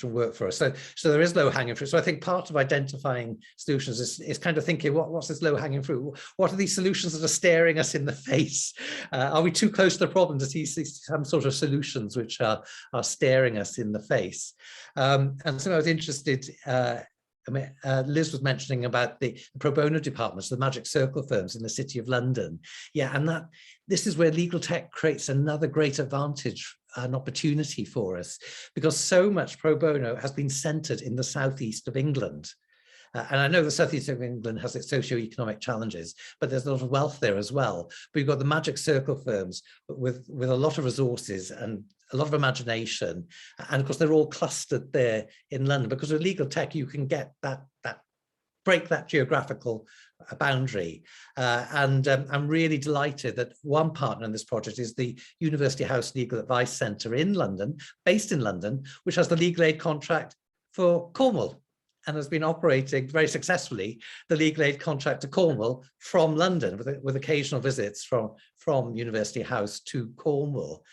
work for us. So there is low-hanging fruit. So I think part of identifying solutions is kind of thinking, what's this low-hanging fruit? What are these solutions that are staring us in the face? Are we too close to the problem to see some sort of solutions which are staring us in the face? And so I was interested, Liz was mentioning about the pro bono departments, the magic circle firms in the City of London. Yeah, and this is where legal tech creates another great advantage, an opportunity for us, because so much pro bono has been centred in the southeast of England. And I know the southeast of England has its socio-economic challenges, but there's a lot of wealth there as well. But you've got the magic circle firms with a lot of resources and a lot of imagination. And of course, they're all clustered there in London, because with legal tech, you can get break that geographical boundary. And I'm really delighted that one partner in this project is the University House Legal Advice Centre in London, based in London, which has the legal aid contract for Cornwall, and has been operating very successfully the legal aid contract to Cornwall from London, with occasional visits from University House to Cornwall.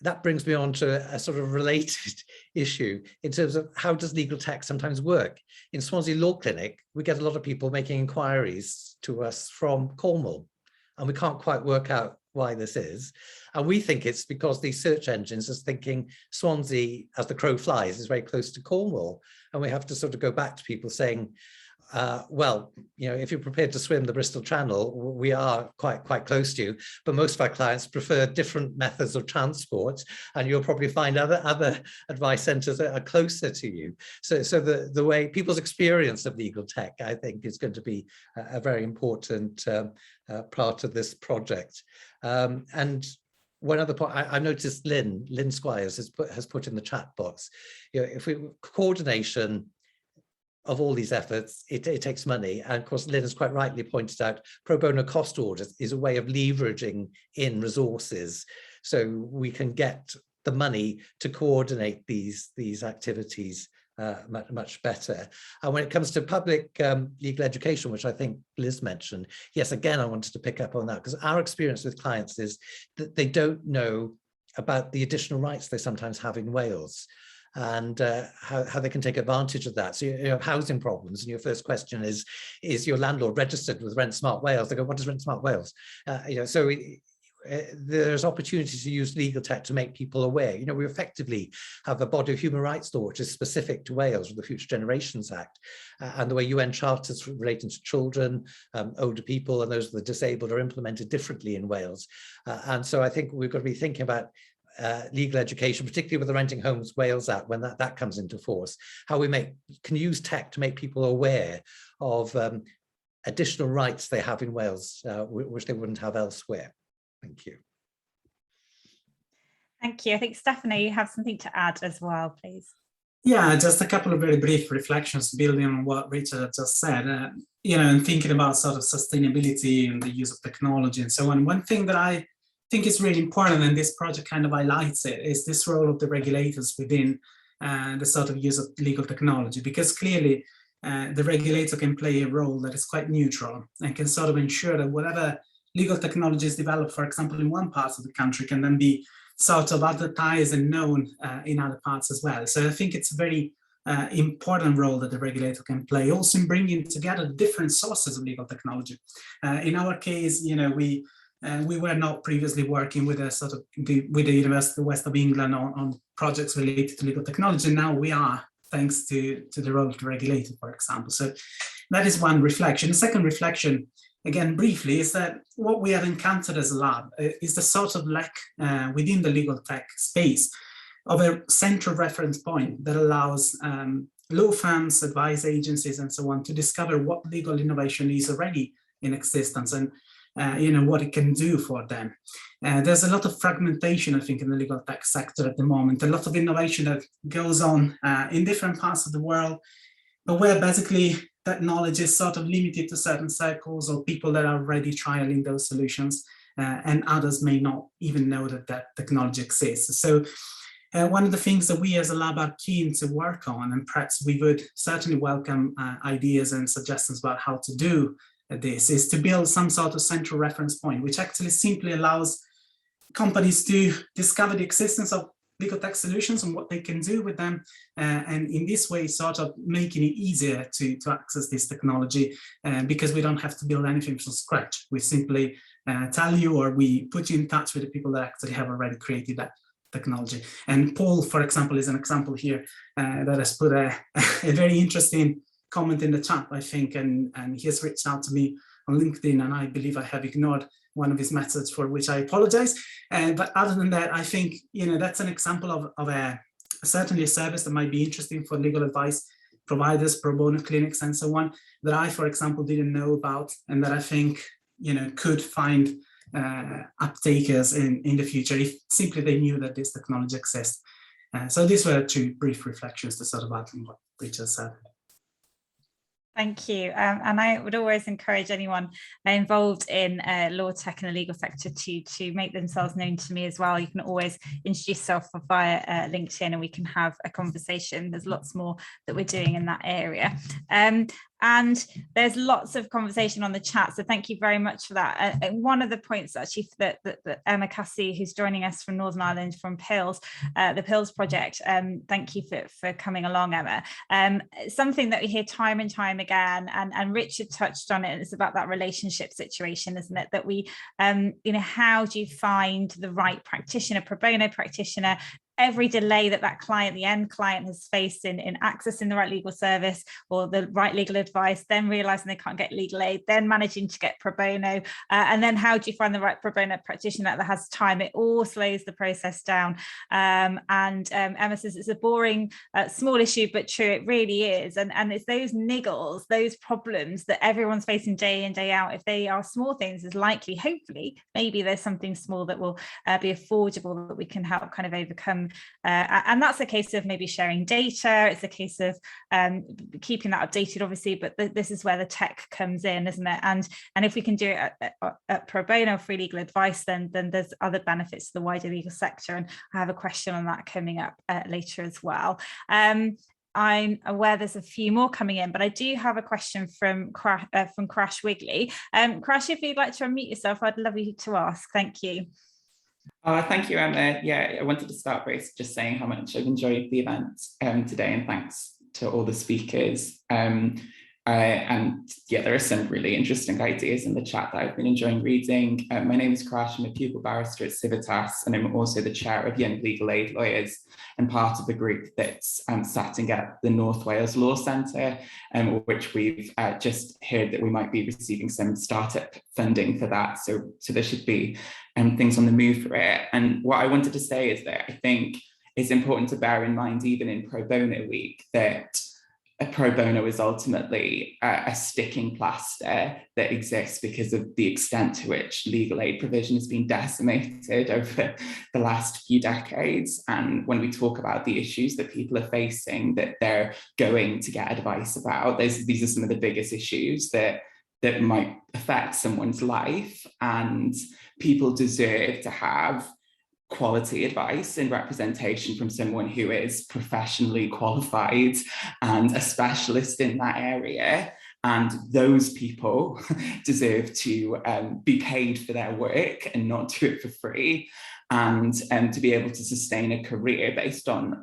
That brings me on to a sort of related issue in terms of how does legal tech sometimes work. In Swansea Law Clinic, we get a lot of people making inquiries to us from Cornwall, and we can't quite work out why this is. And we think it's because these search engines are thinking Swansea, as the crow flies, is very close to Cornwall. And we have to sort of go back to people saying, well, you know, if you're prepared to swim the Bristol Channel, we are quite close to you, but most of our clients prefer different methods of transport, and you'll probably find other advice centres that are closer to you. So the way people's experience of legal tech, I think, is going to be a very important part of this project. And one other point, I noticed Lynn Squires has put in the chat box, you know, if we coordination of all these efforts, it takes money. And of course, Lynn has quite rightly pointed out, pro bono cost orders is a way of leveraging in resources, so we can get the money to coordinate these activities much better. And when it comes to public legal education, which I think Liz mentioned, yes, again, I wanted to pick up on that, because our experience with clients is that they don't know about the additional rights they sometimes have in Wales, and how they can take advantage of that. So you have housing problems, and your first question is your landlord registered with Rent Smart Wales? They go, what is Rent Smart Wales? You know, so there's opportunities to use legal tech to make people aware. You know, we effectively have a body of human rights law which is specific to Wales with the Future Generations Act, and the way UN charters relating to children, older people, and those of the disabled are implemented differently in Wales. And so I think we've got to be thinking about legal education, particularly with the Renting Homes Wales Act, when that comes into force, how we can use tech to make people aware of additional rights they have in Wales, which they wouldn't have elsewhere. Thank you. Thank you. I think, Stefano, you have something to add as well, please. Yeah, just a couple of very brief reflections building on what Richard just said, you know, and thinking about sort of sustainability and the use of technology and so on. One thing that I think is really important, and this project kind of highlights it, is this role of the regulators within the sort of use of legal technology, because clearly the regulator can play a role that is quite neutral and can sort of ensure that whatever legal technology is developed, for example, in one part of the country, can then be sort of advertised and known in other parts as well. So I think it's a very important role that the regulator can play, also in bringing together different sources of legal technology. In our case, you know, we were not previously working with with the University of the West of England on projects related to legal technology. Now we are, thanks to the role of the regulator, for example. So that is one reflection. The second reflection, again, briefly, is that what we have encountered as a lab is the sort of lack within the legal tech space of a central reference point that allows law firms, advice agencies, and so on to discover what legal innovation is already in existence and what it can do for them. There's a lot of fragmentation, I think, in the legal tech sector at the moment, a lot of innovation that goes on in different parts of the world, but where basically that knowledge is sort of limited to certain circles or people that are already trialing those solutions, and others may not even know that that technology exists. So one of the things that we as a lab are keen to work on, and perhaps we would certainly welcome ideas and suggestions about how to do this, is to build some sort of central reference point, which actually simply allows companies to discover the existence of legal tech solutions and what they can do with them, and in this way sort of making it easier to access this technology, because we don't have to build anything from scratch. We simply tell you, or we put you in touch with the people that actually have already created that technology. And Paul, for example, is an example here that has put a very interesting comment in the chat, I think, and he has reached out to me on LinkedIn, and I believe I have ignored one of his messages, for which I apologize. But other than that, I think that's an example of certainly a service that might be interesting for legal advice providers, pro bono clinics, and so on, that I, for example, didn't know about, and that I think could find uptakers in the future if simply they knew that this technology exists. So these were two brief reflections to sort of add on what Richard said. Thank you. And I would always encourage anyone involved in law tech and the legal sector to make themselves known to me as well. You can always introduce yourself via LinkedIn and we can have a conversation. There's lots more that we're doing in that area. And there's lots of conversation on the chat, so thank you very much for that. And one of the points actually that Emma Cassie, who's joining us from Northern Ireland from PILS, the PILS project, thank you for coming along, Emma. Something that we hear time and time again, and Richard touched on it, and it's about that relationship situation, isn't it? That we, how do you find the right practitioner, pro bono practitioner? Every delay that client, the end client, has faced in accessing the right legal service or the right legal advice, then realizing they can't get legal aid, then managing to get pro bono, and then how do you find the right pro bono practitioner that has time? It all slows the process down. Emma says it's a boring, small issue, but true, it really is. And it's those niggles, those problems that everyone's facing day in, day out. If they are small things, is likely, hopefully, maybe there's something small that will be affordable that we can help kind of overcome. And that's a case of maybe sharing data. It's a case of keeping that updated, obviously, but this is where the tech comes in, isn't it? And if we can do it at pro bono, free legal advice, then there's other benefits to the wider legal sector. And I have a question on that coming up later as well. I'm aware there's a few more coming in, but I do have a question from Crash Wigley. Crash, if you'd like to unmute yourself, I'd love you to ask. Thank you. Thank you, Emma. Yeah, I wanted to start by just saying how much I've enjoyed the event today, and thanks to all the speakers. And yeah, there are some really interesting ideas in the chat that I've been enjoying reading. My name is Crash, I'm a pupil barrister at Civitas, and I'm also the chair of Young Legal Aid Lawyers and part of the group that's sitting at the North Wales Law Centre, which we've just heard that we might be receiving some startup funding for that. So there should be things on the move for it. And what I wanted to say is that I think it's important to bear in mind, even in Pro Bono Week, that a pro bono is ultimately a sticking plaster that exists because of the extent to which legal aid provision has been decimated over the last few decades. And when we talk about the issues that people are facing, that they're going to get advice about, these are some of the biggest issues that might affect someone's life, and people deserve to have quality advice and representation from someone who is professionally qualified and a specialist in that area. And those people deserve to be paid for their work and not do it for free, and to be able to sustain a career based on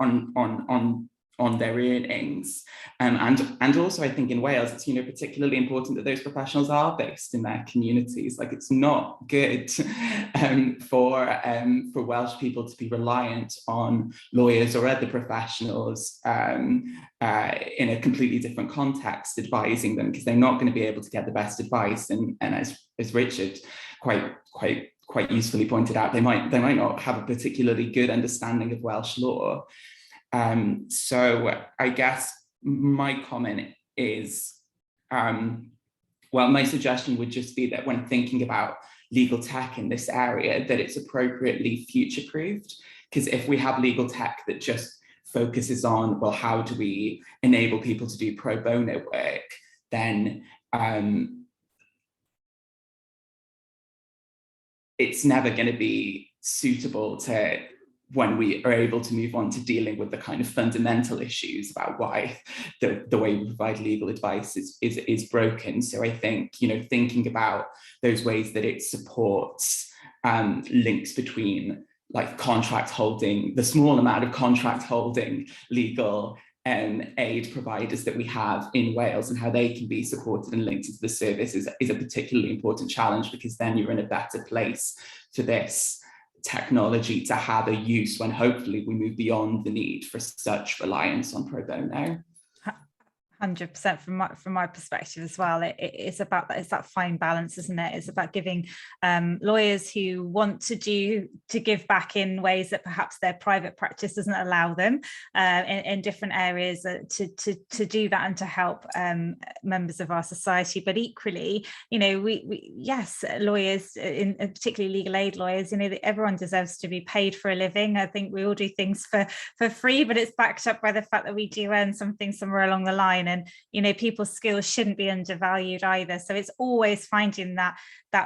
on their earnings. And also I think in Wales, it's, you know, particularly important that those professionals are based in their communities. Like, it's not good for Welsh people to be reliant on lawyers or other professionals in a completely different context advising them, because they're not going to be able to get the best advice. And as Richard quite usefully pointed out, they might not have a particularly good understanding of Welsh law. So I guess my comment is, well, my suggestion would just be that when thinking about legal tech in this area, that it's appropriately future-proofed. Because if we have legal tech that just focuses on, well, how do we enable people to do pro bono work, then it's never going to be suitable to, when we are able to move on to dealing with the kind of fundamental issues about why the way we provide legal advice is broken. So I think, you know, thinking about those ways that it supports links between, like, contract holding, the small amount of contract holding legal aid providers that we have in Wales, and how they can be supported and linked into the service is a particularly important challenge, because then you're in a better place for this technology to have a use when hopefully we move beyond the need for such reliance on pro bono. 100% from my perspective as well. It's about that. It's that fine balance, isn't it? It's about giving lawyers who want to give back in ways that perhaps their private practice doesn't allow them in different areas to do that and to help members of our society. But equally, you know, we yes, lawyers, particularly legal aid lawyers, you know, everyone deserves to be paid for a living. I think we all do things for free, but it's backed up by the fact that we do earn something somewhere along the line. And, you know, people's skills shouldn't be undervalued either. So it's always finding that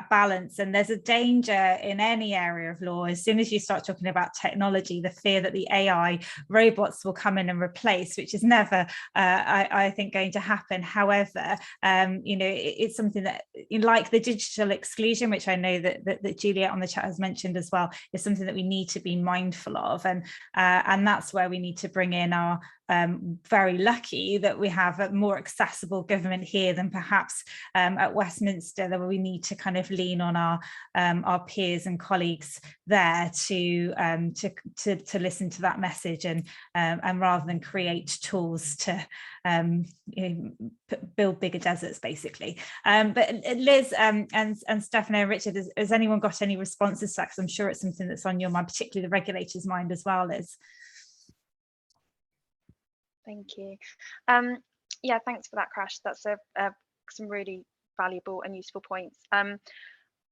balance. And there's a danger in any area of law. As soon as you start talking about technology, the fear that the AI robots will come in and replace, which is never, I think, going to happen. However, you know, it's something that, like the digital exclusion, which I know that Juliet on the chat has mentioned as well, is something that we need to be mindful of. And that's where we need to bring in our very lucky that we have a more accessible government here than perhaps at Westminster, that we need to kind of lean on our peers and colleagues there to listen to that message, and rather than create tools to you know, build bigger deserts, basically. But Liz and Stefano and Richard, has anyone got any responses to that? Because I'm sure it's something that's on your mind, particularly the regulator's mind as well, Liz. Thank you. Yeah, thanks for that, Crash. That's some really valuable and useful points.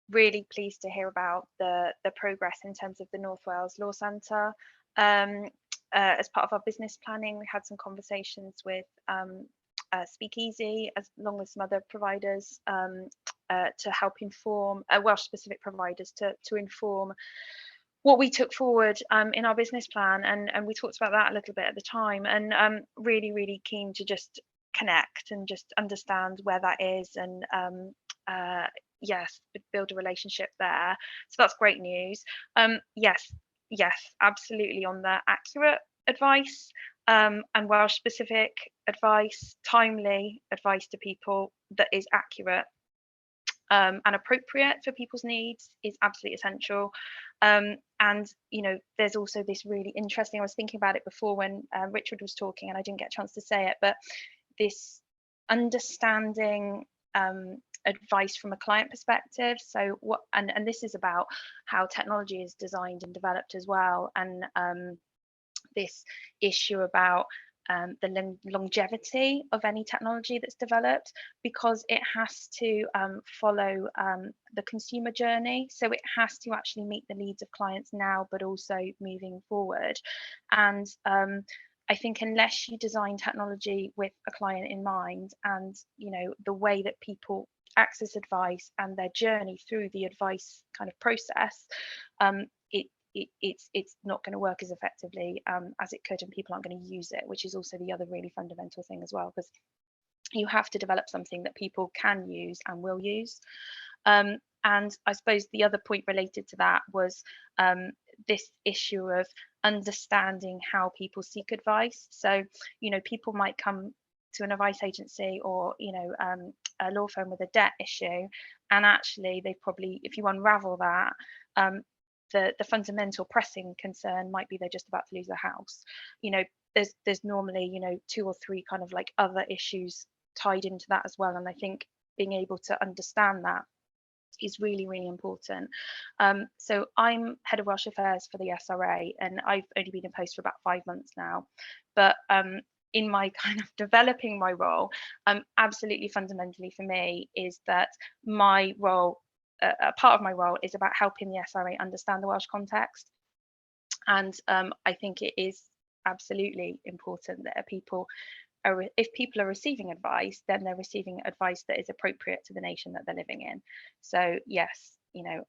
Really pleased to hear about the progress in terms of the North Wales Law Centre. As part of our business planning, we had some conversations with Speakeasy, as long as some other providers, to help inform Welsh-specific providers to inform what we took forward in our business plan, and we talked about that a little bit at the time, and really keen to just connect and just understand where that is, and yes, build a relationship there. So that's great news. Yes, absolutely, on the accurate advice and Welsh specific advice, timely advice to people that is accurate and appropriate for people's needs is absolutely essential. And, you know, there's also this really interesting, I was thinking about it before when Richard was talking and I didn't get a chance to say it, but this understanding advice from a client perspective. So what, and this is about how technology is designed and developed as well. And this issue about the longevity of any technology that's developed, because it has to follow the consumer journey. So it has to actually meet the needs of clients now, but also moving forward. And I think unless you design technology with a client in mind, and, you know, the way that people access advice and their journey through the advice kind of process, it's not going to work as effectively as it could, and people aren't going to use it, which is also the other really fundamental thing as well, because you have to develop something that people can use and will use. And I suppose the other point related to that was this issue of understanding how people seek advice. So, you know, people might come to an advice agency or, you know, a law firm with a debt issue, and actually they probably, if you unravel that, the fundamental pressing concern might be they're just about to lose their house. You know, there's normally, you know, 2 or 3 kind of like other issues tied into that as well, and I think being able to understand that is really, really important. So I'm head of Welsh Affairs for the SRA, and I've only been in post for about 5 months now, but in my kind of developing my role, absolutely fundamentally for me is that my role, a part of my role is about helping the SRA understand the Welsh context. And I think it is absolutely important that if people are receiving advice, then they're receiving advice that is appropriate to the nation that they're living in. So yes, you know,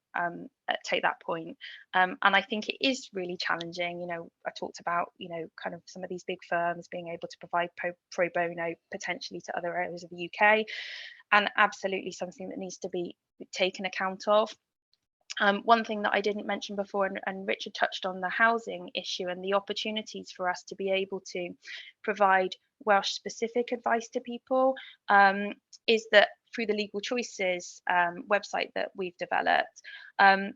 take that point. And I think it is really challenging. You know, I talked about, you know, kind of some of these big firms being able to provide pro bono potentially to other areas of the UK, and absolutely something that needs to be taken account of. One thing that I didn't mention before, and Richard touched on the housing issue and the opportunities for us to be able to provide Welsh specific advice to people, is that through the Legal Choices website that we've developed,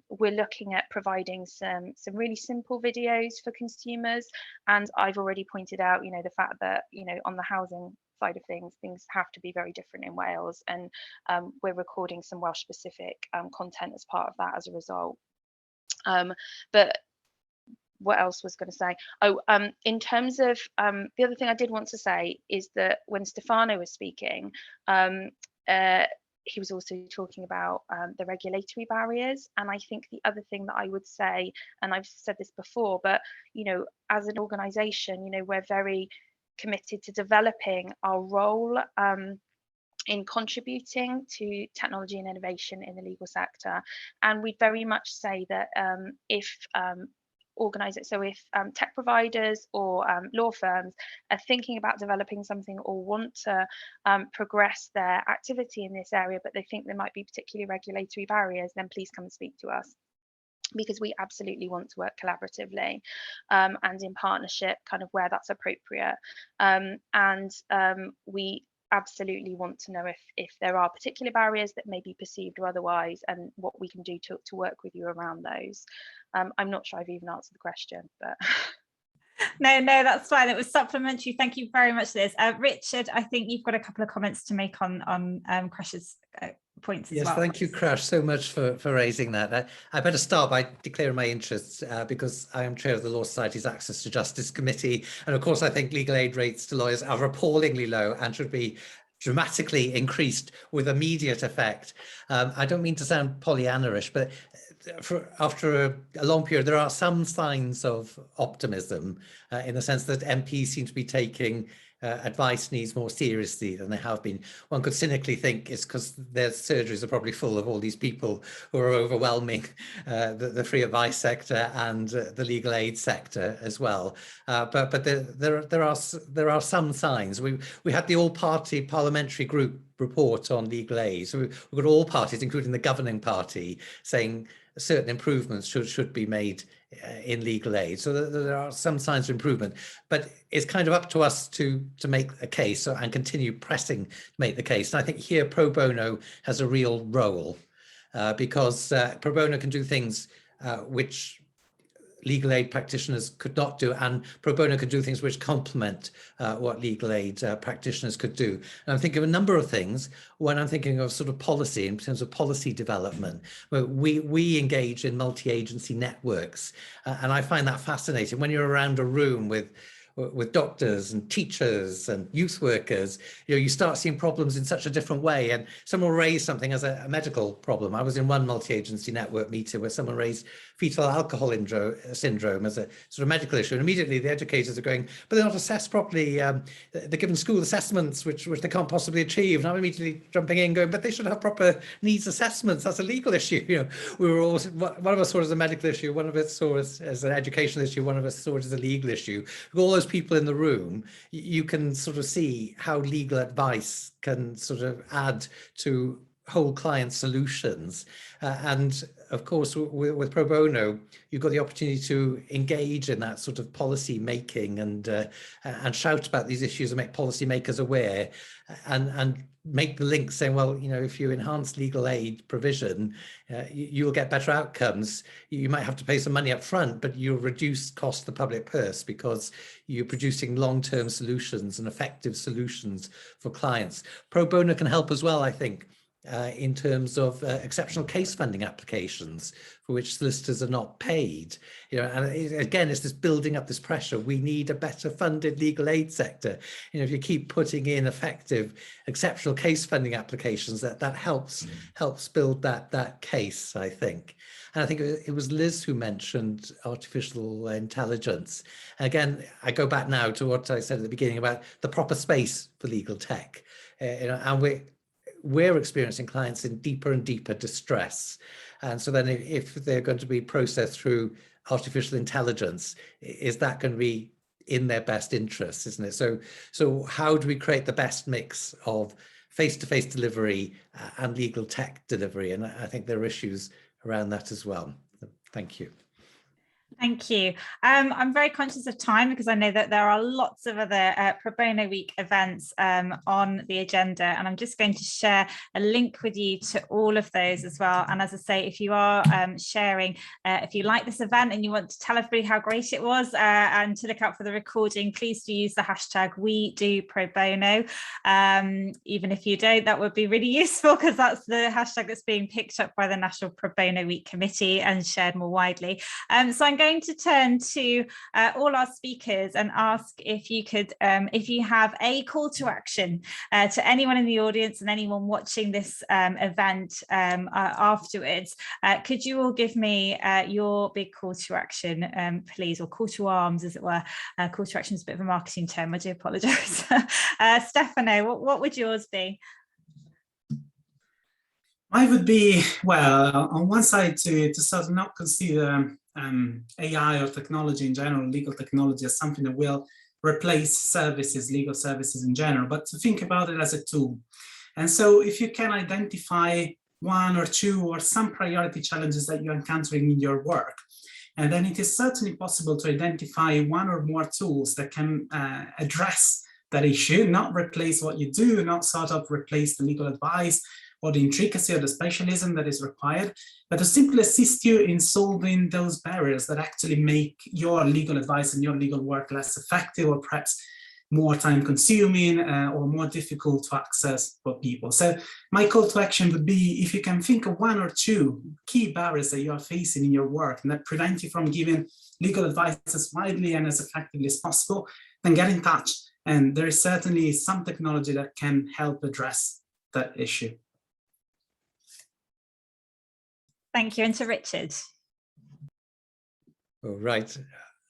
we're looking at providing some really simple videos for consumers. And I've already pointed out, you know, the fact that, you know, on the housing side of things have to be very different in Wales, and we're recording some Welsh specific content as part of that as a result. But what else was going to say? Oh, in terms of the other thing I did want to say is that when Stefano was speaking, he was also talking about the regulatory barriers. And I think the other thing that I would say, and I've said this before, but, you know, as an organisation, you know, we're very committed to developing our role in contributing to technology and innovation in the legal sector. And we very much say that if tech providers or law firms are thinking about developing something or want to progress their activity in this area, but they think there might be particularly regulatory barriers, then please come and speak to us, because we absolutely want to work collaboratively and in partnership kind of where that's appropriate. We absolutely want to know if there are particular barriers that may be perceived or otherwise, and what we can do to work with you around those. I'm not sure I've even answered the question, but No, that's fine. It was supplementary. Thank you very much for this. Richard, I think you've got a couple of comments to make on Crash's points as well. Yes, thank you, Crash, so much for raising that. I better start by declaring my interests because I am chair of the Law Society's Access to Justice Committee. And of course, I think legal aid rates to lawyers are appallingly low and should be dramatically increased with immediate effect. I don't mean to sound Pollyanna-ish, but after a long period, there are some signs of optimism in the sense that MPs seem to be taking advice needs more seriously than they have been. One could cynically think it's because their surgeries are probably full of all these people who are overwhelming the free advice sector and the legal aid sector as well. But there are some signs. We had the all-party parliamentary group report on legal aid. So we've got all parties, including the governing party, saying certain improvements should be made in legal aid. So there are some signs of improvement, but it's kind of up to us to make a case and continue pressing to make the case. And I think here pro bono has a real role because pro bono can do things which legal aid practitioners could not do, and pro bono could do things which complement what legal aid practitioners could do. And I'm thinking of a number of things when I'm thinking of sort of policy, in terms of policy development, where we engage in multi-agency networks. And I find that fascinating. When you're around a room with doctors and teachers and youth workers, you start seeing problems in such a different way. And someone will raise something as a medical problem. I was in one multi-agency network meeting where someone raised fetal alcohol syndrome as a sort of medical issue. And immediately the educators are going, but they're not assessed properly. They're given school assessments, which they can't possibly achieve. And I'm immediately jumping in going, but they should have proper needs assessments. That's a legal issue. We were all, one of us saw it as a medical issue, one of us saw it as an educational issue, one of us saw it as a legal issue. All those people in the room, you can sort of see how legal advice can sort of add to whole client solutions. And of course, with Pro Bono, you've got the opportunity to engage in that sort of policy making and shout about these issues and make policymakers aware, and make the link saying, well, you know, if you enhance legal aid provision, you will get better outcomes. You might have to pay some money up front, but you'll reduce cost to the public purse because you're producing long-term solutions and effective solutions for clients. Pro Bono can help as well, I think, in terms of exceptional case funding applications for which solicitors are not paid. You know, and again, it's this building up this pressure. We need a better funded legal aid sector. You know, if you keep putting in effective exceptional case funding applications, that helps build that case, I think. And I think it was Liz who mentioned artificial intelligence. And again, I go back now to what I said at the beginning about the proper space for legal tech. You know, and we're experiencing clients in deeper and deeper distress. And so then if they're going to be processed through artificial intelligence, is that going to be in their best interest, isn't it? So how do we create the best mix of face-to-face delivery and legal tech delivery? And I think there are issues around that as well. Thank you. Thank you. I'm very conscious of time because I know that there are lots of other Pro Bono Week events on the agenda, and I'm just going to share a link with you to all of those as well. And as I say, if you are sharing, if you like this event and you want to tell everybody how great it was and to look out for the recording, please do use the hashtag #WeDoProBono. Even if you don't, that would be really useful because that's the hashtag that's being picked up by the National Pro Bono Week Committee and shared more widely. So I'm going to turn to all our speakers and ask if you could, if you have a call to action to anyone in the audience and anyone watching this event afterwards. Could you all give me your big call to action, please, or call to arms, as it were? Call to action is a bit of a marketing term, I do apologise. Stefano, what would yours be? I would be, well, on one side to sort of not consider AI or technology in general, legal technology, as something that will replace services, legal services in general, but to think about it as a tool. And so if you can identify one or two or some priority challenges that you're encountering in your work, and then it is certainly possible to identify one or more tools that can address that issue, not replace what you do, not sort of replace the legal advice or the intricacy or the specialism that is required, but to simply assist you in solving those barriers that actually make your legal advice and your legal work less effective, or perhaps more time consuming or more difficult to access for people. So my call to action would be, if you can think of one or two key barriers that you are facing in your work and that prevent you from giving legal advice as widely and as effectively as possible, then get in touch. And there is certainly some technology that can help address that issue. Thank you. And to Richard. Oh, right.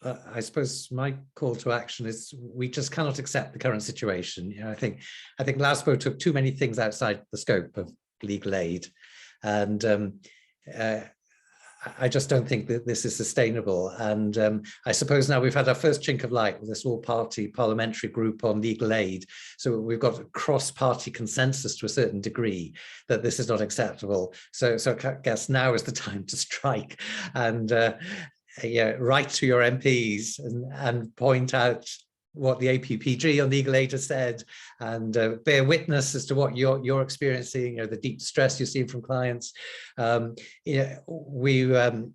I suppose my call to action is we just cannot accept the current situation. You know, I think LASPO took too many things outside the scope of legal aid, and I just don't think that this is sustainable. And I suppose now we've had our first chink of light with this all-party parliamentary group on legal aid. So we've got a cross-party consensus to a certain degree that this is not acceptable. So I guess now is the time to strike and write to your MPs and point out what the APPG on legal aid has said, and bear witness as to what you're experiencing, the deep stress you're seeing from clients. We run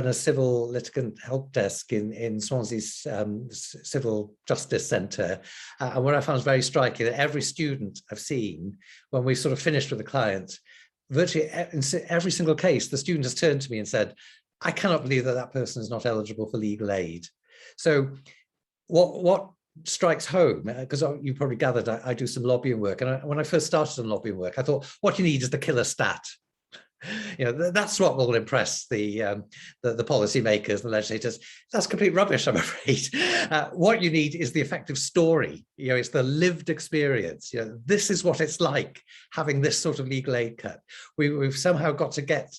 a civil litigant help desk in Swansea's Civil Justice Centre, and what I found very striking, that every student I've seen, when we sort of finished with the client, virtually in every single case, the student has turned to me and said, I cannot believe that person is not eligible for legal aid. So what strikes home, because you probably gathered I do some lobbying work, and when I first started on lobbying work, I thought what you need is the killer stat. That's what will impress the policymakers, the legislators. That's complete rubbish, I'm afraid. What you need is the effective story. It's the lived experience. This is what it's like having this sort of legal aid cut. We've somehow got to get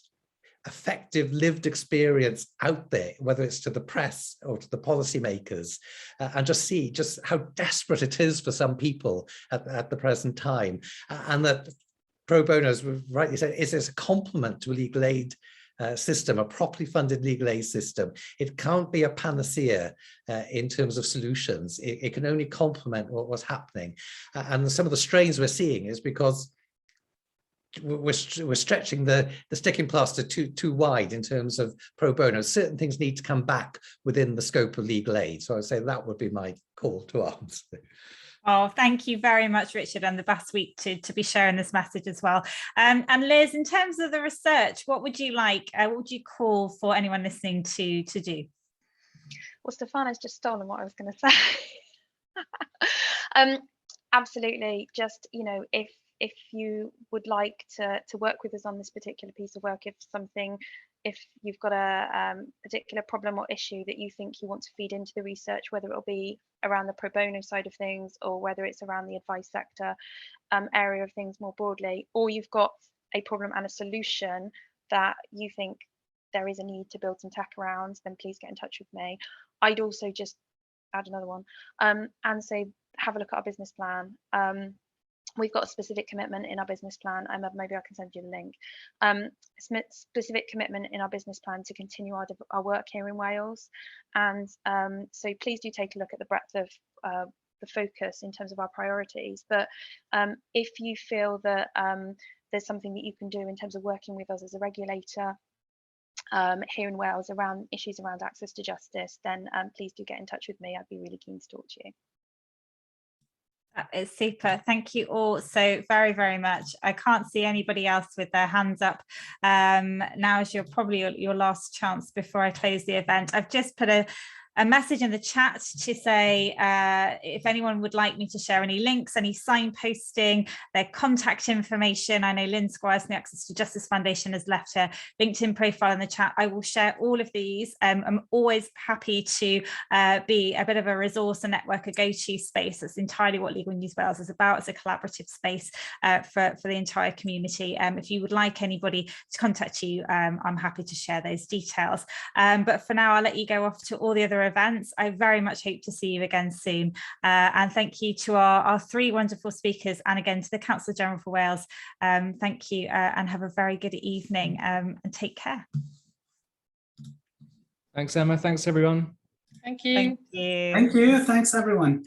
effective lived experience out there, whether it's to the press or to the policymakers, and just see just how desperate it is for some people at the present time, and that pro bono, as we've rightly said, is a complement to a legal aid system, a properly funded legal aid system. It can't be a panacea in terms of solutions. It can only complement what's happening. And some of the strains we're seeing is because we're stretching the sticking plaster too wide in terms of pro bono. Certain things need to come back within the scope of legal aid. So I'd say that would be my call to arms. Oh, thank you very much, Richard, and the best week to be sharing this message as well. And Liz, in terms of the research, what would you like, what would you call for anyone listening to do? Well, Stefano's just stolen what I was going to say. Absolutely. Just, you know, if you would like to work with us on this particular piece of work, if you've got a particular problem or issue that you think you want to feed into the research, whether it'll be around the pro bono side of things or whether it's around the advice sector area of things more broadly, or you've got a problem and a solution that you think there is a need to build some tech around, then please get in touch with me. I'd also just add another one and say, have a look at our business plan. We've got a specific commitment in our business plan. Maybe I can send you the link. Specific commitment in our business plan to continue our work here in Wales. And so please do take a look at the breadth of the focus in terms of our priorities. But if you feel that there's something that you can do in terms of working with us as a regulator here in Wales around issues around access to justice, then please do get in touch with me. I'd be really keen to talk to you. That is super. Thank you all so very, very much. I can't see anybody else with their hands up. Now is probably your last chance before I close the event. I've just put a message in the chat to say if anyone would like me to share any links, any signposting, their contact information. I know Lynn Squires from the Access to Justice Foundation has left her LinkedIn profile in the chat. I will share all of these. I'm always happy to be a bit of a resource, a network, a go-to space. That's entirely what Legal News Wales is about. It's a collaborative space for the entire community. If you would like anybody to contact you, I'm happy to share those details. But for now, I'll let you go off to all the other events. I very much hope to see you again soon. And thank you to our three wonderful speakers, and again to the Counsel General for Wales. Thank you and have a very good evening and take care. Thanks, Emma. Thanks, everyone. Thank you. Thank you. Thank you. Thanks, everyone.